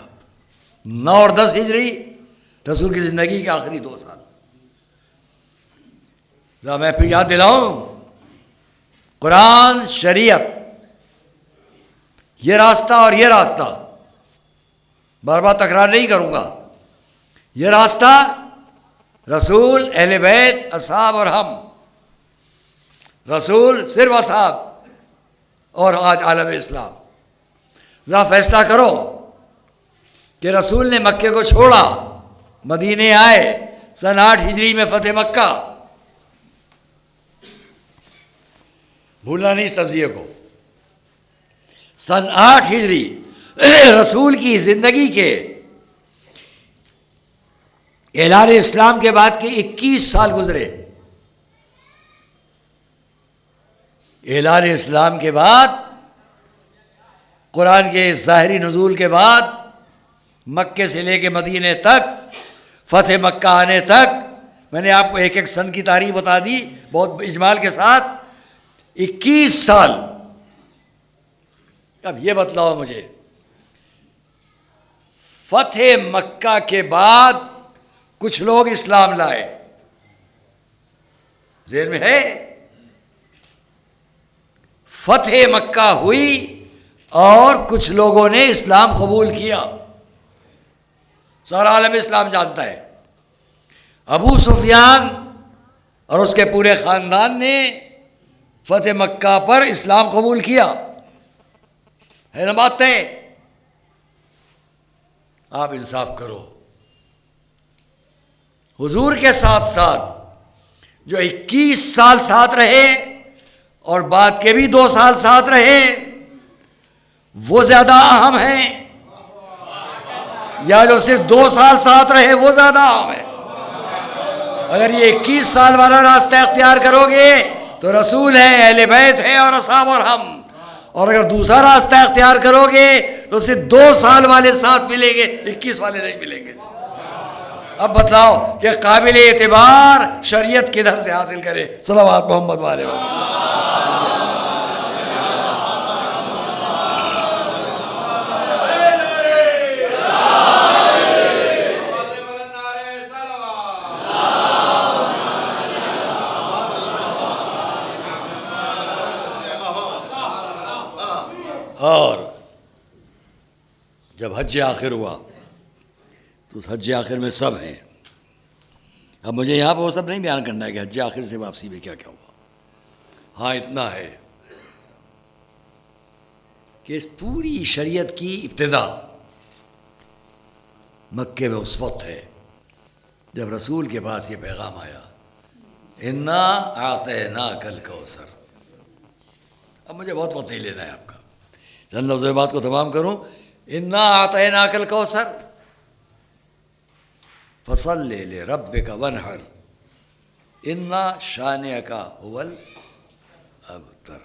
9 اور 10 ہجری رسول کی زندگی کے آخری 2 سال۔ ذرا میں پھر یاد دلاؤں، قرآن، شریعت، یہ راستہ اور یہ راستہ، بار بار تکرار نہیں کروں گا، یہ راستہ رسول، اہل بیت، اصحاب اور ہم، رسول صرف اصحاب اور آج عالم اسلام. ذرا فیصلہ کرو کہ رسول نے مکے کو چھوڑا، مدینے آئے، سن 8 ہجری میں فتح مکہ. بھولنا نہیں اس تجزیے کو. سن 8 ہجری رسول کی زندگی کے اعلان اسلام کے بعد کے 21 سال گزرے. اعلان اسلام کے بعد، قرآن کے ظاہری نزول کے بعد، مکے سے لے کے مدینے تک، فتح مکہ آنے تک، میں نے آپ کو ایک ایک سن کی تاریخ بتا دی بہت اجمال کے ساتھ. 21 سال. اب یہ بتلاؤ مجھے، فتح مکہ کے بعد کچھ لوگ اسلام لائے، ذہن میں ہے؟ فتح مکہ ہوئی اور کچھ لوگوں نے اسلام قبول کیا. سارا عالم اسلام جانتا ہے. ابو سفیان اور اس کے پورے خاندان نے فتح مکہ پر اسلام قبول کیا، ہے نا بات ہے؟ آپ انصاف کرو. حضور کے ساتھ ساتھ جو 21 سال ساتھ رہے اور بعد کے بھی 2 سال ساتھ رہے، وہ زیادہ اہم ہیں یا جو صرف 2 سال ساتھ رہے وہ زیادہ اہم ہے؟ اگر یہ 21 سال والا راستہ اختیار کرو گے تو رسول ہیں، اہل بیت ہیں اور اصحاب اور ہم. اور اگر دوسرا راستہ اختیار کرو گے تو صرف 2 سال والے ساتھ ملیں گے، 21 والے نہیں ملیں گے. اب بتلاؤ کہ قابل اعتبار شریعت کدھر سے حاصل کرے؟ صلوات محمد والے. اور جب حج آخر ہوا تو اس حج آخر میں سب ہیں. اب مجھے یہاں پہ وہ سب نہیں بیان کرنا ہے کہ حج آخر سے واپسی میں کیا کیا ہوا. ہاں اتنا ہے کہ اس پوری شریعت کی ابتدا مکے میں اس وقت ہے جب رسول کے پاس یہ پیغام آیا، انا اعطیناک الکوثر. اب مجھے بہت وقت نہیں لینا ہے آپ کا، چند لفظ بات کو تمام کروں. انا اعطیناک الکوثر فصلی لربک وانحر انا شانئک هو الابتر.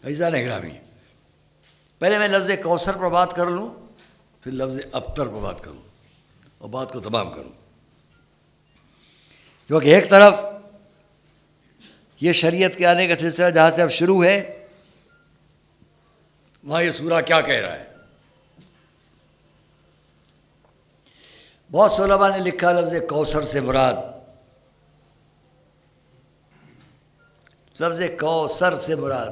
عزیزان گرامی، پہلے میں لفظ کوثر پر بات کر لوں، پھر لفظ ابتر پر بات کروں اور بات کو تمام کروں. کیونکہ ایک طرف یہ شریعت کے آنے کا سلسلہ جہاں سے اب شروع ہے، وہاں یہ سورہ کیا کہہ رہا ہے. بہت علماء نے لکھا لفظ کوثر سے مراد، لفظ کوثر سے مراد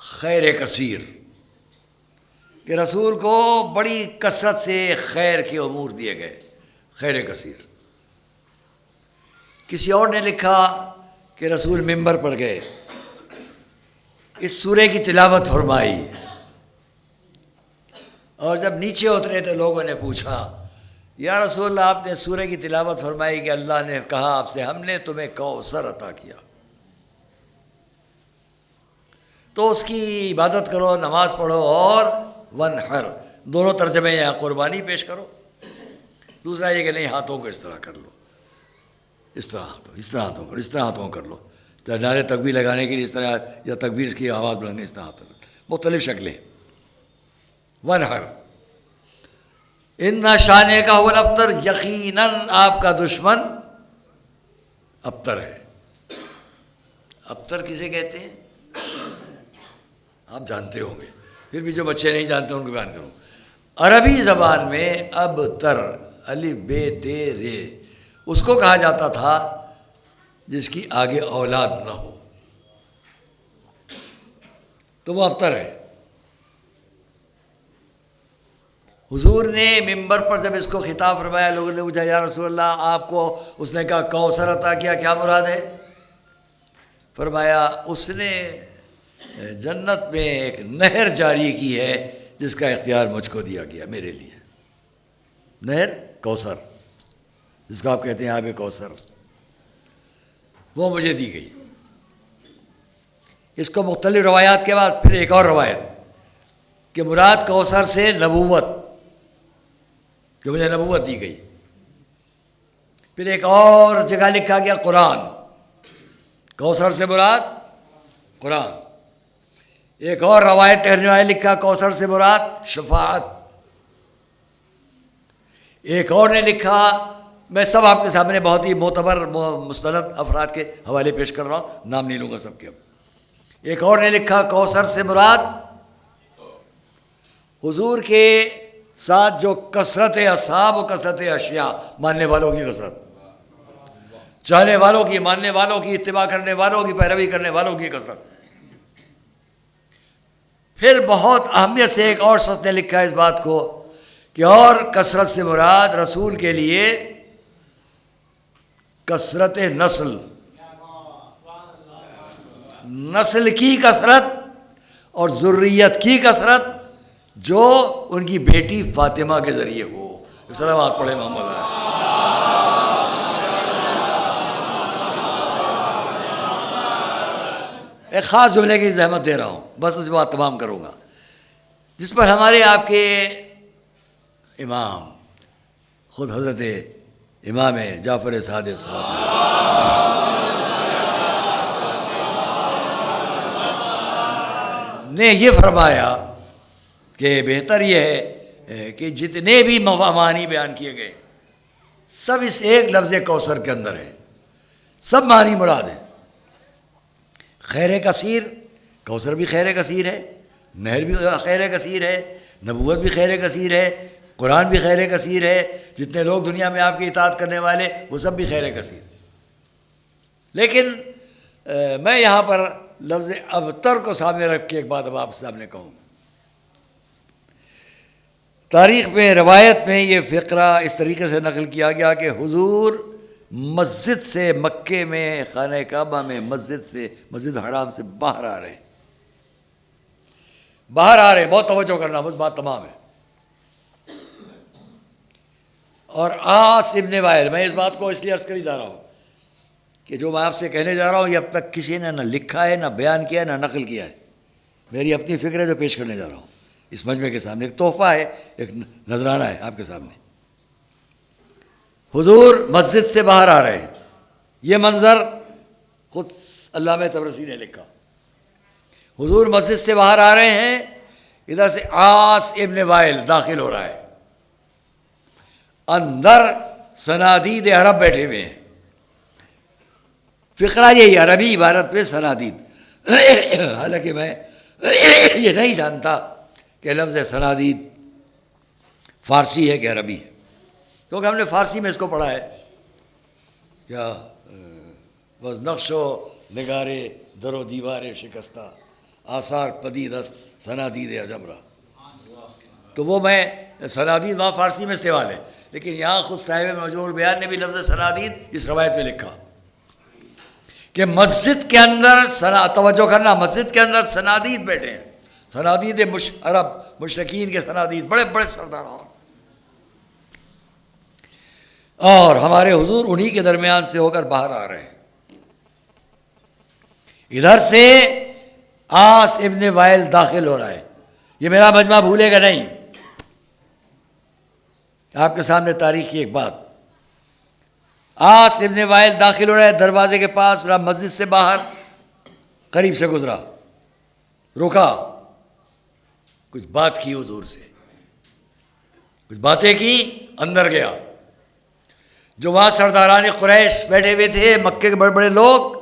خیر کثیر، کہ رسول کو بڑی کثرت سے خیر کے امور دیے گئے، خیر کثیر. کسی اور نے لکھا کہ رسول ممبر پر گئے، اس سورے کی تلاوت فرمائی، اور جب نیچے اترے تو لوگوں نے پوچھا، یا رسول اللہ آپ نے سورے کی تلاوت فرمائی کہ اللہ نے کہا آپ سے ہم نے تمہیں کوثر عطا کیا، تو اس کی عبادت کرو، نماز پڑھو اور ونحر، دونوں ترجمے یا قربانی پیش کرو. دوسرا یہ کہ نہیں ہاتھوں کو اس طرح کر لو، اس طرح ہاتھوں، اس طرح ہاتھوں کرو، اس طرح ہاتھوں کر لو. نعرے تکبیر لگانے کے لیے اس طرح، یا تکبیر کی آواز بلند اس طرح ہاتھوں، مختلف شکلیں. ونحر ان شانئک هو الابتر، یقیناً آپ کا دشمن ابتر ہے. ابتر کسے کہتے ہیں آپ جانتے ہوں گے، پھر بھی جو بچے نہیں جانتے ان کو بیان کروں. عربی زبان میں ابتر، الف بے تے رے، اس کو کہا جاتا تھا جس کی آگے اولاد نہ ہو، تو وہ ابتر ہے. حضور نے ممبر پر جب اس کو خطاب فرمایا، لوگوں نے پوچھا یا رسول اللہ آپ کو اس نے کہا کوثر عطا کیا، کیا مراد ہے؟ فرمایا اس نے جنت میں ایک نہر جاری کی ہے جس کا اختیار مجھ کو دیا گیا، میرے لیے، نہر کوثر جس کو آپ کہتے ہیں آب کوثر، وہ مجھے دی گئی۔ اس کو مختلف روایات کے بعد پھر ایک اور روایت کہ مراد کوثر سے نبوت، کہ مجھے نبوت دی گئی۔ پھر ایک اور جگہ لکھا گیا قرآن، کوثر سے مراد قرآن۔ ایک اور روایت کرنے والے لکھا کوثر سے مراد شفاعت۔ ایک اور نے لکھا، میں سب آپ کے سامنے بہت ہی معتبر مستند افراد کے حوالے پیش کر رہا ہوں، نام نہیں لوں گا سب کے اب۔ ایک اور نے لکھا کوثر سے مراد حضور کے ساتھ جو کثرت اصحاب و کثرت اشیاء، ماننے والوں کی کثرت، چاہنے والوں کی، ماننے والوں کی، اتباع کرنے والوں کی، پیروی کرنے والوں کی کثرت۔ پھر بہت اہمیت سے ایک اور شخص نے لکھا اس بات کو کہ اور کثرت سے مراد رسول کے لیے کثرت نسل، نسل کی کثرت اور ذریت کی کثرت جو ان کی بیٹی فاطمہ کے ذریعے ہو۔ صلوات پڑھے محمد علیہ۔ ایک خاص جملے کی زحمت دے رہا ہوں، بس اس بات تمام کروں گا، جس پر ہمارے آپ کے امام خود حضرت امام جعفر صادق صلی اللہ علیہ وسلم نے یہ فرمایا کہ بہتر یہ ہے کہ جتنے بھی معانی بیان کیے گئے سب اس ایک لفظ کوثر کے اندر ہیں، سب معنی مراد ہیں۔ خیر کثیر، کوثر بھی خیر کثیر ہے، نہر بھی خیر کثیر ہے، نبوت بھی خیر کثیر ہے، قرآن بھی خیر کثیر ہے، جتنے لوگ دنیا میں آپ کی اطاعت کرنے والے وہ سب بھی خیر کثیر۔ لیکن میں یہاں پر لفظ ابتر کو سامنے رکھ کے ایک بات اب آپ سامنے کہوں۔ تاریخ میں، روایت میں یہ فقرہ اس طریقے سے نقل کیا گیا کہ حضور مسجد سے، مکے میں خانہ کعبہ میں مسجد حرام سے باہر آ رہے ہیں، باہر آ رہے ہیں، بہت توجہ کرنا، بس بات تمام ہے۔ اور عاص ابن وائل، میں اس بات کو اس لیے عرض کری جا رہا ہوں کہ جو میں آپ سے کہنے جا رہا ہوں یہ اب تک کسی نے نہ لکھا ہے، نہ بیان کیا ہے، نہ نقل کیا ہے، میری اپنی فکر ہے جو پیش کرنے جا رہا ہوں اس مجمع کے سامنے، ایک تحفہ ہے، ایک نذرانہ ہے آپ کے سامنے۔ حضور مسجد سے باہر آ رہے ہیں، یہ منظر خود علامہ طبرسی نے لکھا۔ حضور مسجد سے باہر آ رہے ہیں، ادھر سے عاص ابن وائل داخل ہو رہا ہے، اندر صنادید عرب بیٹھے ہوئے ہیں۔ فقرہ یہی، عربی عبارت پہ صنادید، حالانکہ میں یہ نہیں جانتا کہ لفظ صنادید فارسی ہے کہ عربی ہے، کیونکہ ہم نے فارسی میں اس کو پڑھا ہے، کیا بس نقش و نگارے در و دیوار شکستہ، آثار پدید است صنادید عجم را۔ تو وہ میں صنادید وہاں فارسی میں استعمال ہے، لیکن یہاں خود صاحب مجموع البیان نے بھی لفظ صنادید اس روایت میں لکھا کہ مسجد کے اندر توجہ کرنا، مسجد کے اندر صنادید بیٹھے ہیں، صنادید عرب، مشرکین کے صنادید، بڑے بڑے سرداران، اور ہمارے حضور انہی کے درمیان سے ہو کر باہر آ رہے ہیں۔ ادھر سے عاص ابن وائل داخل ہو رہا ہے، یہ میرا مجمع بھولے گا نہیں، آپ کے سامنے تاریخ کی ایک بات۔ عاص ابن وائل داخل ہو رہا ہے، دروازے کے پاس رہا، مسجد سے باہر قریب سے گزرا، رکا، کچھ بات کی حضور سے، کچھ باتیں کی، اندر گیا۔ جو وہاں سرداران قریش بیٹھے ہوئے تھے، مکے کے بڑے بڑے لوگ،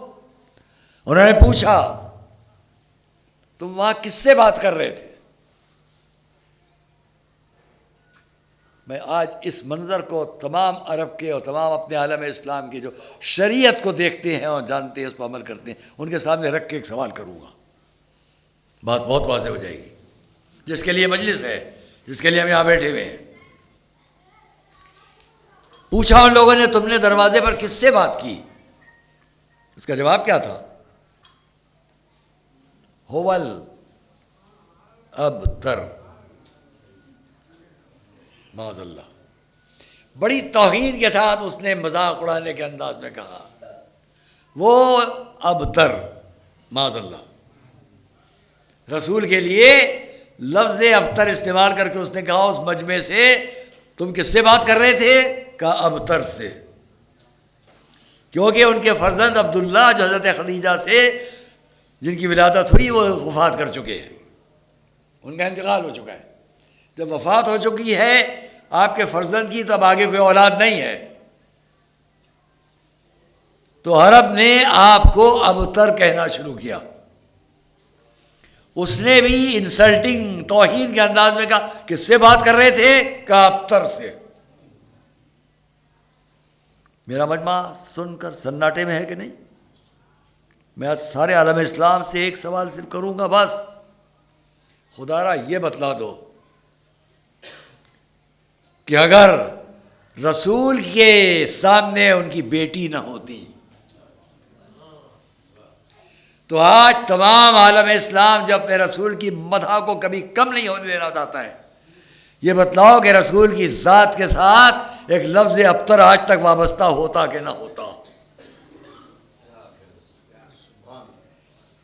انہوں نے پوچھا تم وہاں کس سے بات کر رہے تھے؟ میں آج اس منظر کو تمام عرب کے اور تمام اپنے عالم اسلام کی جو شریعت کو دیکھتے ہیں اور جانتے ہیں، اس پر عمل کرتے ہیں، ان کے سامنے رکھ کے ایک سوال کروں گا، بات بہت واضح ہو جائے گی، جس کے لیے مجلس ہے، جس کے لیے ہم یہاں بیٹھے ہوئے ہیں۔ پوچھا ان لوگوں نے تم نے دروازے پر کس سے بات کی؟ اس کا جواب کیا تھا؟ ہوول ابتر، معاذ اللہ، بڑی توہین کے ساتھ اس نے مذاق اڑانے کے انداز میں کہا وہ ابتر، معاذ اللہ۔ رسول کے لیے لفظ ابتر استعمال کر کے اس نے کہا اس مجمع سے تم کس سے بات کر رہے تھے؟ کہا ابتر سے، کیونکہ ان کے فرزند عبداللہ جو حضرت خدیجہ سے جن کی ولادت ہوئی وہ وفات کر چکے ہیں، ان کا انتقال ہو چکا ہے۔ جب وفات ہو چکی ہے آپ کے فرزند کی تو اب آگے کوئی اولاد نہیں ہے، تو عرب نے آپ کو ابتر کہنا شروع کیا۔ اس نے بھی انسلٹنگ توہین کے انداز میں کہا کس سے بات کر رہے تھے؟ کہا ابتر سے۔ میرا مجمع سن کر سناٹے میں ہے کہ نہیں؟ میں آج سارے عالم اسلام سے ایک سوال صرف کروں گا بس، خدا را یہ بتلا دو کہ اگر رسول کے سامنے ان کی بیٹی نہ ہوتی تو آج تمام عالم اسلام جو اپنے رسول کی مدح کو کبھی کم نہیں ہونے دینا چاہتا ہے، یہ بتلاؤ کہ رسول کی ذات کے ساتھ ایک لفظ ابتر آج تک وابستہ ہوتا کہ نہ ہوتا؟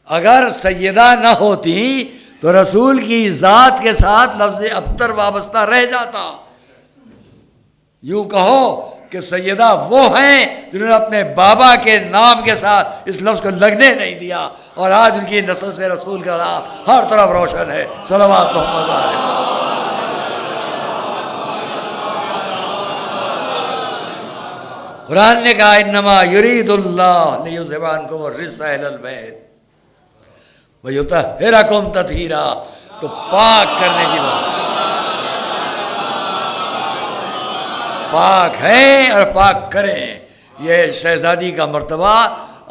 اگر سیدہ نہ ہوتی تو رسول کی ذات کے ساتھ لفظ ابتر وابستہ رہ جاتا۔ یوں کہو کہ سیدہ وہ ہیں جنہوں نے اپنے بابا کے نام کے ساتھ اس لفظ کو لگنے نہیں دیا، اور آج ان کی نسل سے رسول کا نام ہر طرف روشن ہے۔ صلوات محمد علیہ۔ قرآن نے کہا انما یرید اللہ لیذھب عنکم الرجس اہل البیت ویطہرکم تطہیرا، تو پاک کرنے کی بات، پاک ہیں اور پاک کریں، یہ شہزادی کا مرتبہ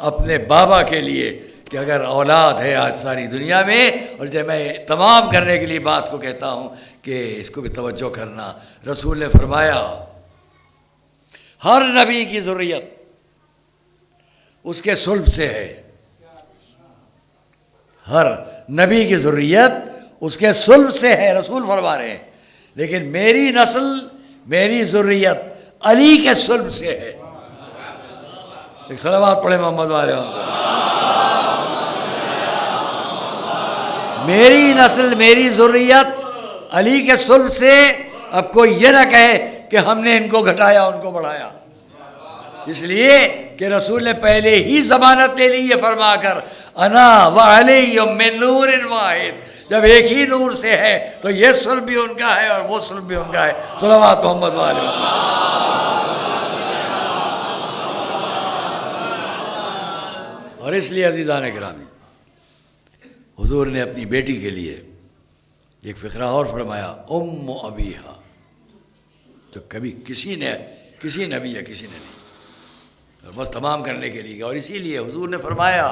اپنے بابا کے لیے کہ اگر اولاد ہے آج ساری دنیا میں، اور جب میں تمام کرنے کے لیے بات کو کہتا ہوں کہ اس کو بھی توجہ کرنا، رسول نے فرمایا ہر نبی کی ذریت اس کے صلب سے ہے، ہر نبی کی ذریت اس کے صلب سے ہے، رسول فرما رہے ہیں، لیکن میری نسل میری ذریت علی کے صلب سے ہے۔ ایک صلوات پڑھے محمد والے۔ میری نسل میری ذریت علی کے صلب سے، اب کوئی یہ نہ کہے کہ ہم نے ان کو گھٹایا ان کو بڑھایا، اس لیے کہ رسول نے پہلے ہی ضمانت لے لی یہ فرما کر انا وعلی من نور واحد، جب ایک ہی نور سے ہے تو یہ صلب بھی ان کا ہے اور وہ صلب بھی ان کا ہے۔ صلوات محمد والے۔ اور اس لیے عزیزان گرامی، حضور نے اپنی بیٹی کے لیے ایک فقرہ اور فرمایا ام ابیہا، جو کبھی کسی نبی یا کسی نے نہیں، اور بس تمام کرنے کے لیے، اور اسی لیے حضور نے فرمایا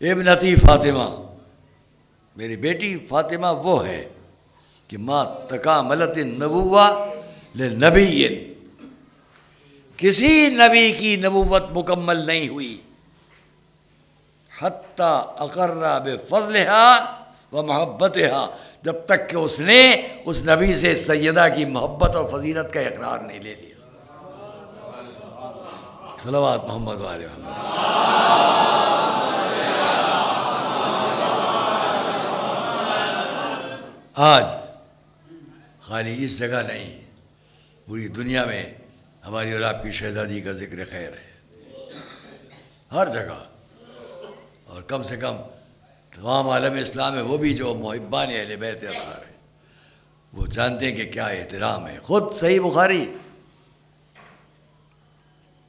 ابنتی فاطمہ، میری بیٹی فاطمہ وہ ہے کہ ما تکاملت النبوہ لنبی، کسی نبی کی نبوت مکمل نہیں ہوئی حتی اقر بفضلہا و محبتہا، جب تک کہ اس نے اس نبی سے سیدہ کی محبت اور فضیلت کا اقرار نہیں لے لیا۔ صلوات محمد علیہ وسلم۔ آج خالی اس جگہ نہیں، پوری دنیا میں ہماری اور آپ کی شہزادی کا ذکر خیر ہے، ہر جگہ، اور کم سے کم تمام عالم اسلام میں وہ بھی جو محبان اہل بیت اطہار ہیں وہ جانتے ہیں کہ کیا احترام ہے۔ خود صحیح بخاری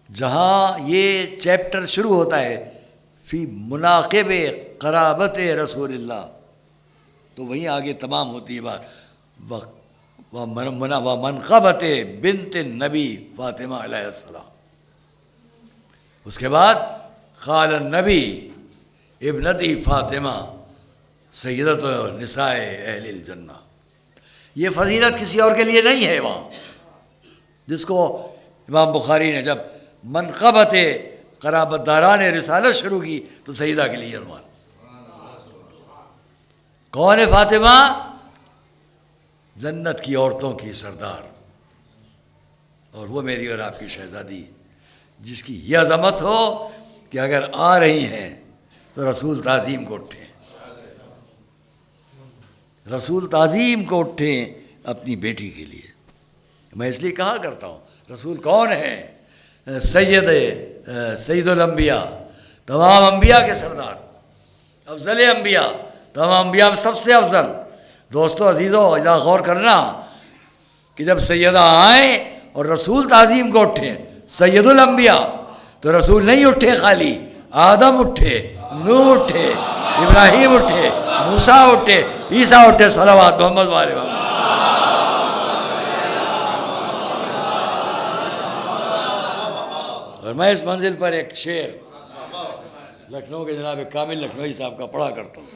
جہاں یہ چیپٹر شروع ہوتا ہے فی مناقب قرابت رسول اللہ، تو وہیں آگے تمام ہوتی ہے بات ومنقبت بنت النبی فاطمہ علیہ السلام۔ اس کے بعد قال النبی ابنتی فاطمہ سیدۃ نساء اہل الجنہ، یہ فضیلت کسی اور کے لیے نہیں ہے وہاں، جس کو امام بخاری نے جب منقبت قرابت داران رسالت شروع کی تو سیدہ کے لیے عنوان، کون ہے فاطمہ؟ جنت کی عورتوں کی سردار، اور وہ میری اور آپ کی شہزادی، جس کی یہ عظمت ہو کہ اگر آ رہی ہیں تو رسول تعظیم کو اٹھیں، رسول تعظیم کو اٹھیں اپنی بیٹی کے لیے۔ میں اس لیے کہا کرتا ہوں رسول کون ہے؟ سید الانبیاء، تمام انبیاء کے سردار، افضل انبیاء، تمام انبیاء میں سب سے افضل۔ دوستو عزیزو، اذا غور کرنا کہ جب سیدہ آئیں اور رسول تعظیم کو اٹھیں، سید الانبیاء، تو رسول نہیں اٹھے خالی، آدم اٹھے، نوح اٹھے، ابراہیم اٹھے، موسیٰ اٹھے، عیسیٰ اٹھے، صلوات محمد والے محمد۔ اور میں اس منزل پر ایک شعر لکھنؤ کے جناب کامل لکھنوئی صاحب کا پڑھا کرتا ہوں،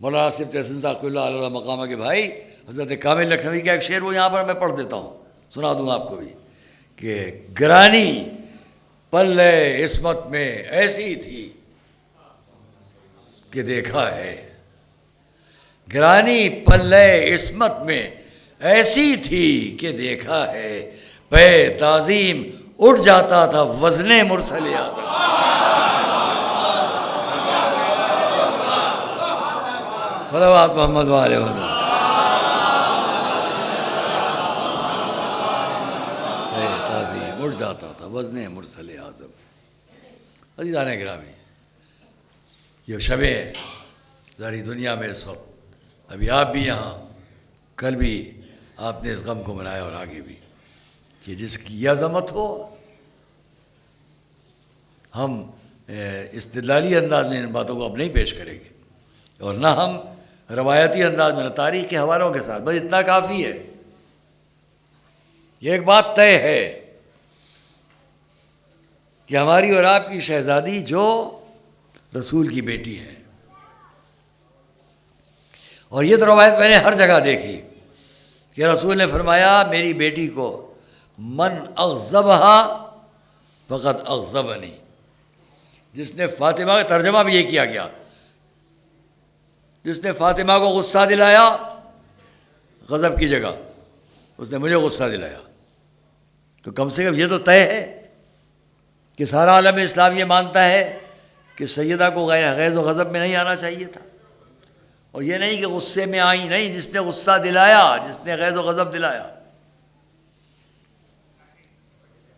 مولانا آصف تحسین صاحب اللہ علیہ مقامہ کے بھائی حضرت کامل لکھنوئی کا ایک شعر وہ یہاں پر میں پڑھ دیتا ہوں، سنا دوں آپ کو بھی، کہ گرانی پلے عصمت میں ایسی تھی کہ دیکھا ہے، گرانی پلے عصمت میں ایسی تھی کہ دیکھا ہے، پہ تعظیم اٹھ جاتا تھا وزن مرسل اعظم۔ صلوات محمد والے محمد۔ پہ تعظیم اٹھ جاتا تھا وزن مرسل اعظم۔ عزیزان گرامی، یہ شبیں ساری دنیا میں اس وقت، ابھی آپ بھی یہاں، کل بھی آپ نے اس غم کو منایا اور آگے بھی، کہ جس کی یہ عظمت ہو، ہم استدلالی انداز میں ان باتوں کو اب نہیں پیش کریں گے، اور نہ ہم روایتی انداز میں، نہ تاریخ کے حوالوں کے ساتھ، بس اتنا کافی ہے۔ یہ ایک بات طے ہے کہ ہماری اور آپ کی شہزادی جو رسول کی بیٹی ہے، اور یہ تو روایت میں نے ہر جگہ دیکھی کہ رسول نے فرمایا میری بیٹی کو من اغضبہا فقد اغضبنی، جس نے فاطمہ کا ترجمہ بھی یہ کیا گیا، جس نے فاطمہ کو غصہ دلایا غضب کی جگہ، اس نے مجھے غصہ دلایا۔ تو کم سے کم یہ تو طے ہے کہ سارا عالم اسلام یہ مانتا ہے کہ سیدہ کو غیظ و غضب میں نہیں آنا چاہیے تھا، اور یہ نہیں کہ غصے میں آئی، نہیں، جس نے غصہ دلایا، جس نے غیظ و غضب دلایا،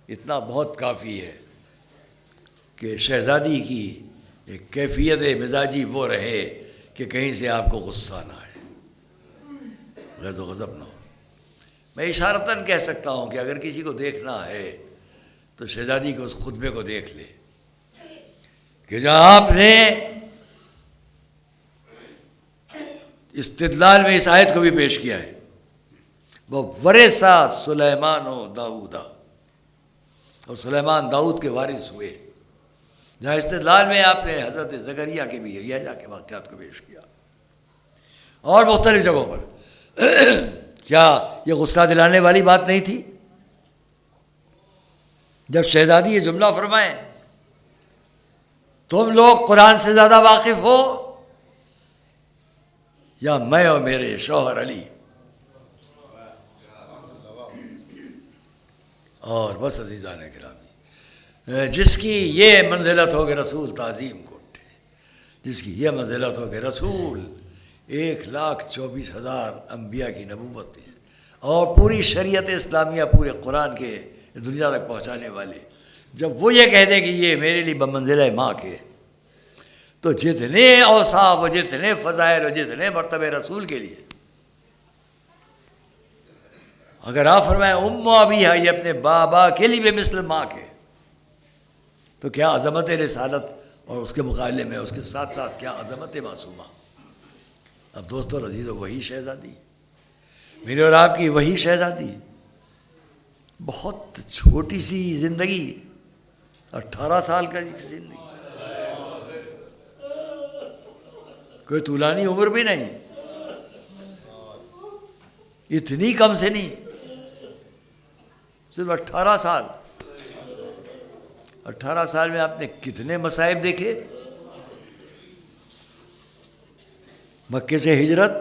اتنا بہت کافی ہے کہ شہزادی کی ایک کیفیت مزاجی وہ رہے کہ کہیں سے آپ کو غصہ نہ آئے، غیظ و غضب نہ ہو۔ میں اشارتاً کہہ سکتا ہوں کہ اگر کسی کو دیکھنا ہے تو شہزادی کے اس خطبے کو دیکھ لے کہ جہاں آپ نے استدلال میں اس آیت کو بھی پیش کیا ہے، وہ ورثہ سلیمان و داؤدا، اور سلیمان داؤد کے وارث ہوئے، جہاں استدلال میں آپ نے حضرت زکریا کے بھی یحییٰ کے واقعات کو پیش کیا، اور مختلف جگہوں پر۔ کیا یہ غصہ دلانے والی بات نہیں تھی؟ جب شہزادی یہ جملہ فرمائیں، تم لوگ قرآن سے زیادہ واقف ہو یا میں اور میرے شوہر علی، اور بس عزیزان گرامی، جس کی یہ منزلت ہو کہ رسول تعظیم کو اٹھے، جس کی یہ منزلت ہو کہ رسول 1,24,000 انبیاء کی نبوت ہے، اور پوری شریعت اسلامیہ پورے قرآن کے دنیا تک پہنچانے والے، جب وہ یہ کہہ دیں کہ یہ میرے لیے بمنزلہ ماں کے، تو جتنے اوصاف و جتنے فضائل و جتنے مرتبے رسول کے لیے، اگر آپ فرمائیں ام ابی ہے، یہ اپنے بابا کے لیے بھی مثل ماں کے، تو کیا عظمت رسالت، اور اس کے مقابلے میں اس کے ساتھ ساتھ کیا عظمت معصومہ۔ اب دوستو عزیزو، وہی شہزادی، میرے اور آپ کی وہی شہزادی، بہت چھوٹی سی زندگی، 18 سال کا زندگی، کوئی طولانی عمر بھی نہیں، اتنی کم سے نہیں، صرف 18 سال۔ 18 سال میں آپ نے کتنے مصائب دیکھے، مکے سے ہجرت،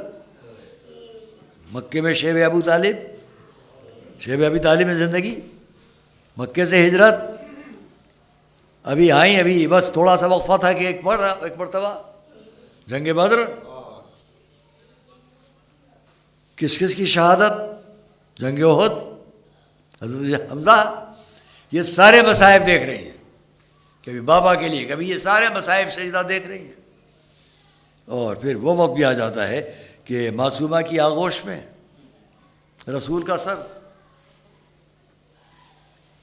مکے میں شیب ابو طالب، شیب ابی طالب میں زندگی، مکے سے ہجرت، ابھی آئیں، ابھی بس تھوڑا سا وقفہ تھا کہ ایک مرتبہ جنگ بدر، کس کس کی شہادت، جنگ احد، حضرت حمزہ، یہ سارے مصائب دیکھ رہے ہیں، کبھی بابا کے لیے، کبھی یہ سارے مصائب سجدہ دیکھ رہی ہیں، اور پھر وہ وقت بھی آ جاتا ہے کہ معصومہ کی آغوش میں رسول کا سر۔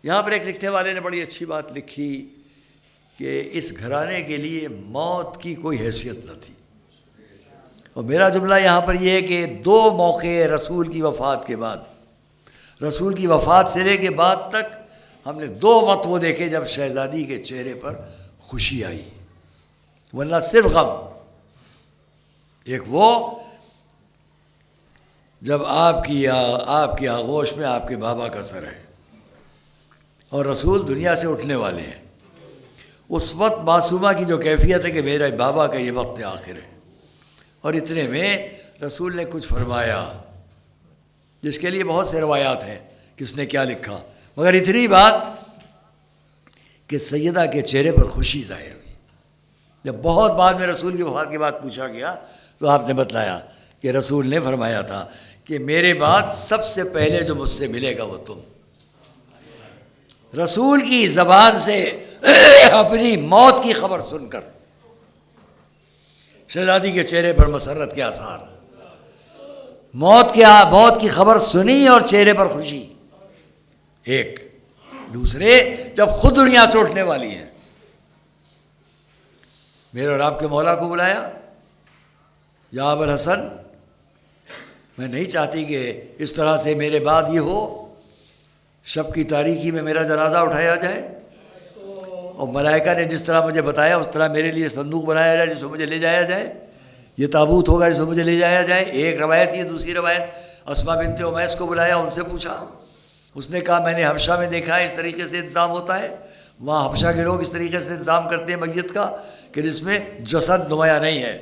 یہاں پر ایک لکھنے والے نے بڑی اچھی بات لکھی کہ اس گھرانے کے لیے موت کی کوئی حیثیت نہ تھی، اور میرا جملہ یہاں پر یہ ہے کہ 2 موقع رسول کی وفات کے بعد، رسول کی وفات سے لے کے بعد تک ہم نے 2 وقت وہ دیکھے جب شہزادی کے چہرے پر خوشی آئی، ورنہ صرف غم۔ ایک وہ جب آپ کی آغوش میں آپ کے بابا کا سر ہے اور رسول دنیا سے اٹھنے والے ہیں، اس وقت معصومہ کی جو کیفیت ہے کہ میرے بابا کا یہ وقت آخر ہے، اور اتنے میں رسول نے کچھ فرمایا جس کے لیے بہت سے روایات ہیں کس نے کیا لکھا، مگر اتنی بات کہ سیدہ کے چہرے پر خوشی ظاہر ہوئی۔ جب بہت بعد میں رسول کی وفات کے بعد پوچھا گیا تو آپ نے بتلایا کہ رسول نے فرمایا تھا کہ میرے بعد سب سے پہلے جو مجھ سے ملے گا وہ تم۔ رسول کی زبان سے اپنی موت کی خبر سن کر شہزادی کے چہرے پر مسرت کے آثار، موت کی خبر سنی اور چہرے پر خوشی، ایک دوسرے جب خود دنیا سے اٹھنے والی ہیں، میرے اور آپ کے مولا کو بلایا، یا ابو الحسن میں نہیں چاہتی کہ اس طرح سے میرے بعد یہ ہو، شب کی تاریکی میں میرا جنازہ اٹھایا جائے، اور ملائکہ نے جس طرح مجھے بتایا اس طرح میرے لیے صندوق بنایا جائے جس میں مجھے لے جایا جائے، یہ تابوت ہوگا جس میں مجھے لے جایا جائے۔ ایک روایت یہ، دوسری روایت اسماء بنت امیس کو بلایا، ان سے پوچھا، اس نے کہا میں نے حبشہ میں دیکھا ہے اس طریقے سے انتظام ہوتا ہے، وہاں حبشہ کے لوگ اس طریقے سے انتظام کرتے ہیں میت کا کہ جس میں جسد نمایاں نہیں ہے،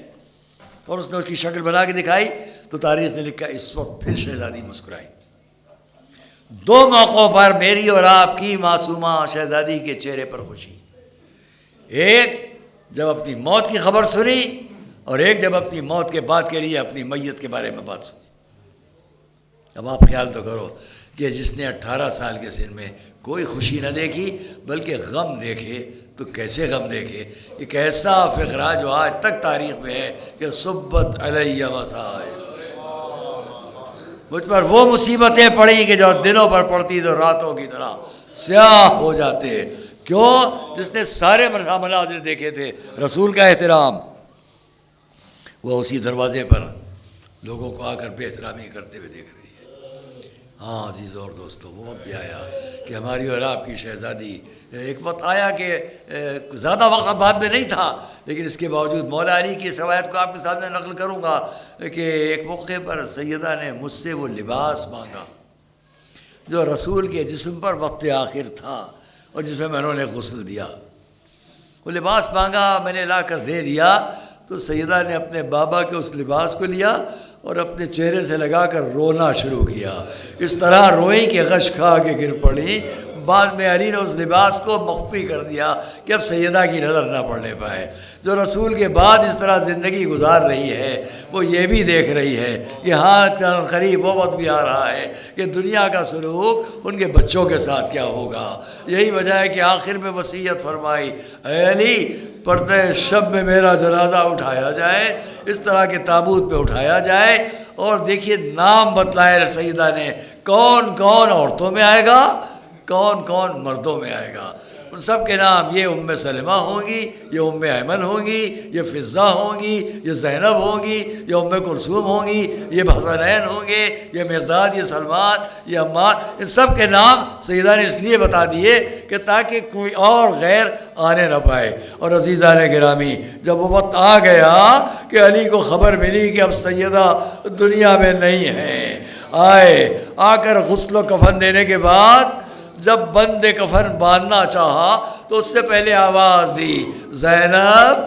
اور اس نے اس کی شکل بنا کے دکھائی، تو تاریخ نے لکھا اس وقت پھر شہزادی مسکرائی۔ 2 موقعوں پر میری اور آپ کی معصومہ شہزادی کے چہرے پر خوشی، ایک جب اپنی موت کی خبر سنی، اور ایک جب اپنی موت کے بعد کے لیے اپنی میت کے بارے میں بات سنی۔ اب آپ خیال تو کرو کہ جس نے 18 سال کے سن میں کوئی خوشی نہ دیکھی بلکہ غم دیکھے تو کیسے غم دیکھے، ایک ایسا فقرہ جو آج تک تاریخ میں ہے کہ صبت علیہ مصائب، مجھ پر وہ مصیبتیں پڑیں کہ جو دنوں پر پڑتی تو راتوں کی طرح سیاہ ہو جاتے۔ کیوں؟ جس نے سارے مناظر دیکھے تھے، رسول کا احترام، وہ اسی دروازے پر لوگوں کو آ کر بے احترامی کرتے ہوئے دیکھ رہی ہے۔ ہاں عزیزوں اور دوستوں، وہ وقت بھی آیا کہ ہماری اور آپ کی شہزادی، ایک وقت آیا کہ زیادہ وقت بعد میں نہیں تھا، لیکن اس کے باوجود مولا علی کی اس روایت کو آپ کے سامنے نقل کروں گا کہ ایک موقع پر سیدہ نے مجھ سے وہ لباس مانگا جو رسول کے جسم پر وقت آخر تھا اور جس میں انہوں نے غسل دیا۔ وہ لباس مانگا، میں نے لا کر دے دیا، تو سیدہ نے اپنے بابا کے اس لباس کو لیا اور اپنے چہرے سے لگا کر رونا شروع کیا، اس طرح روئی کہ غش کھا کے گر پڑی۔ بعد میں علی نے اس لباس کو مخفی کر دیا کہ اب سیدہ کی نظر نہ پڑنے پائے۔ جو رسول کے بعد اس طرح زندگی گزار رہی ہے وہ یہ بھی دیکھ رہی ہے کہ ہاں قریب وہ وقت بھی آ رہا ہے کہ دنیا کا سلوک ان کے بچوں کے ساتھ کیا ہوگا۔ یہی وجہ ہے کہ آخر میں وصیت فرمائی، اے علی پردہ شب میں میرا جنازہ اٹھایا جائے، اس طرح کے تابوت پہ اٹھایا جائے، اور دیکھیے نام بتلائے سیدہ نے، کون کون عورتوں میں آئے گا، کون کون مردوں میں آئے گا۔ ان سب کے نام، یہ ام سلمہ ہوں گی، یہ ام ایمن ہوں گی، یہ فضہ ہوں گی، یہ زینب ہوں گی، یہ ام کلثوم ہوں گی، یہ حسنین ہوں گے، یہ مقداد، یہ سلمان، یہ عمار۔ ان سب کے نام سیدہ نے اس لیے بتا دیے کہ تاکہ کوئی اور غیر آنے نہ پائے۔ اور عزیزان گرامی، جب وہ وقت آ گیا کہ علی کو خبر ملی کہ اب سیدہ دنیا میں نہیں ہیں، آ کر غسل و کفن دینے کے بعد جب بند کفن باندھنا چاہا تو اس سے پہلے آواز دی، زینب،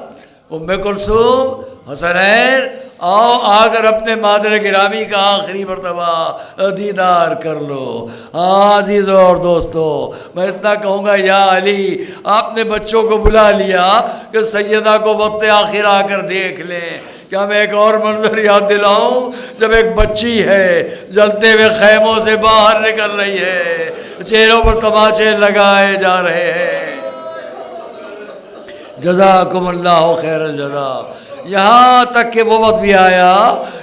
ام کلثوم، حسنین آؤ آ کر اپنے مادر گرامی کا آخری مرتبہ دیدار کر لو۔ ہاں عزیزوں اور دوستو، میں اتنا کہوں گا، یا علی آپ نے بچوں کو بلا لیا کہ سیدہ کو وقت آخر آ کر دیکھ لیں۔ کیا میں ایک اور منظر یاد دلاؤں؟ جب ایک بچی ہے جلتے ہوئے خیموں سے باہر نکل رہی ہے، چہروں پر تماچے لگائے جا رہے ہیں، جزاکم اللہ خیر الجزا۔ یہاں تک کہ وہ وقت بھی آیا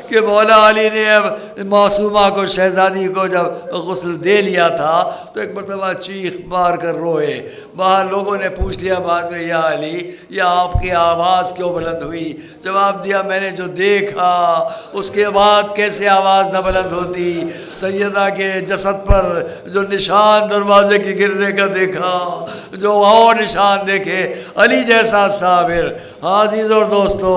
کہ مولا علی نے اب معصومہ کو، شہزادی کو جب غسل دے لیا تھا تو ایک مرتبہ چیخ مار کر روئے۔ باہر لوگوں نے پوچھ لیا بعد میں، یا علی یا آپ کی آواز کیوں بلند ہوئی؟ جواب دیا، میں نے جو دیکھا اس کے بعد کیسے آواز نہ بلند ہوتی؟ سیدہ کے جسد پر جو نشان دروازے کی گرنے کا دیکھا، جو اور نشان دیکھے، علی جیسا صابر۔ ہاں عزیز اور دوستو،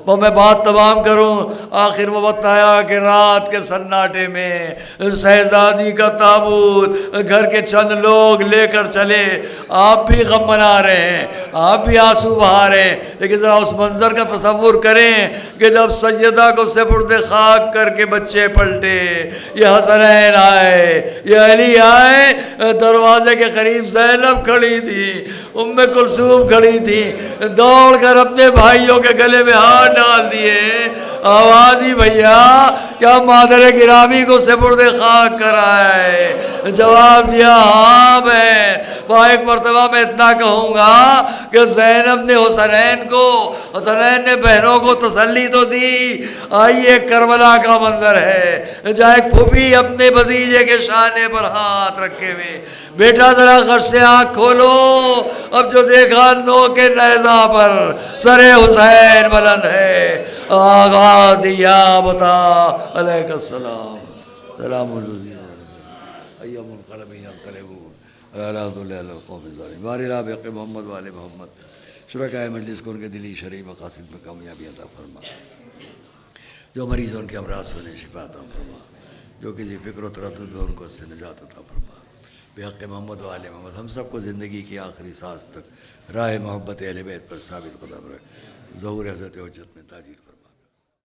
وہ میں بات تمام کروں، آخر وہ وقت آیا کہ رات کے سناٹے میں شہزادی کا تابوت گھر کے چند لوگ لے کر چلے۔ آپ بھی غم منا رہے ہیں، آپ بھی آنسو بہا رہے ہیں، لیکن ذرا اس منظر کا تصور کریں کہ جب سیدہ کو سپرد خاک کر کے بچے پلٹے، یہ حسنین آئے، یہ علی آئے، دروازے کے قریب زینب کھڑی تھی، ام کلثوم کھڑی تھی، دوڑ کر اپنے بھائیوں کے گلے میں ہاتھ ڈال دیے، آواز ہی بھیا کیا مادر گرامی کو سپرد خاک کر آئے؟ جواب دیا، ہاں میں وہاں ایک مرتبہ میں اتنا کہوں گا کہ زینب نے حسنین نے بہنوں کو تسلی تو دی۔ آئیے کربلا کا منظر ہے جہاں ایک پھوپھی اپنے بھتیجے کے شانے پر ہاتھ رکھے ہوئے، بیٹا ذرا غش سے آنکھ کھولو، اب جو دیکھا نو کے نیزہ پر سر حسین بلند ہے، آغاز دیا بتا علیہ السلام، سلام علیہ ایام القلب ینقلبون بارلا بق محمد والے محمد۔ شرکائے مجلس کو ان کے دلی شرعی مقاصد میں کامیابی عطا فرما، جو مریض ان کے امراض سے انہیں شفا عطا فرما، جو کسی فکر و تردد میں ان کو اس سے نجات عطا فرما، بحق محمد والے محمد۔ ہم سب کو زندگی کی آخری سانس تک راہ محبت اہل بیت پر ثابت قدم رکھ، ظہور حضرت حجت میں تاجیل فرما۔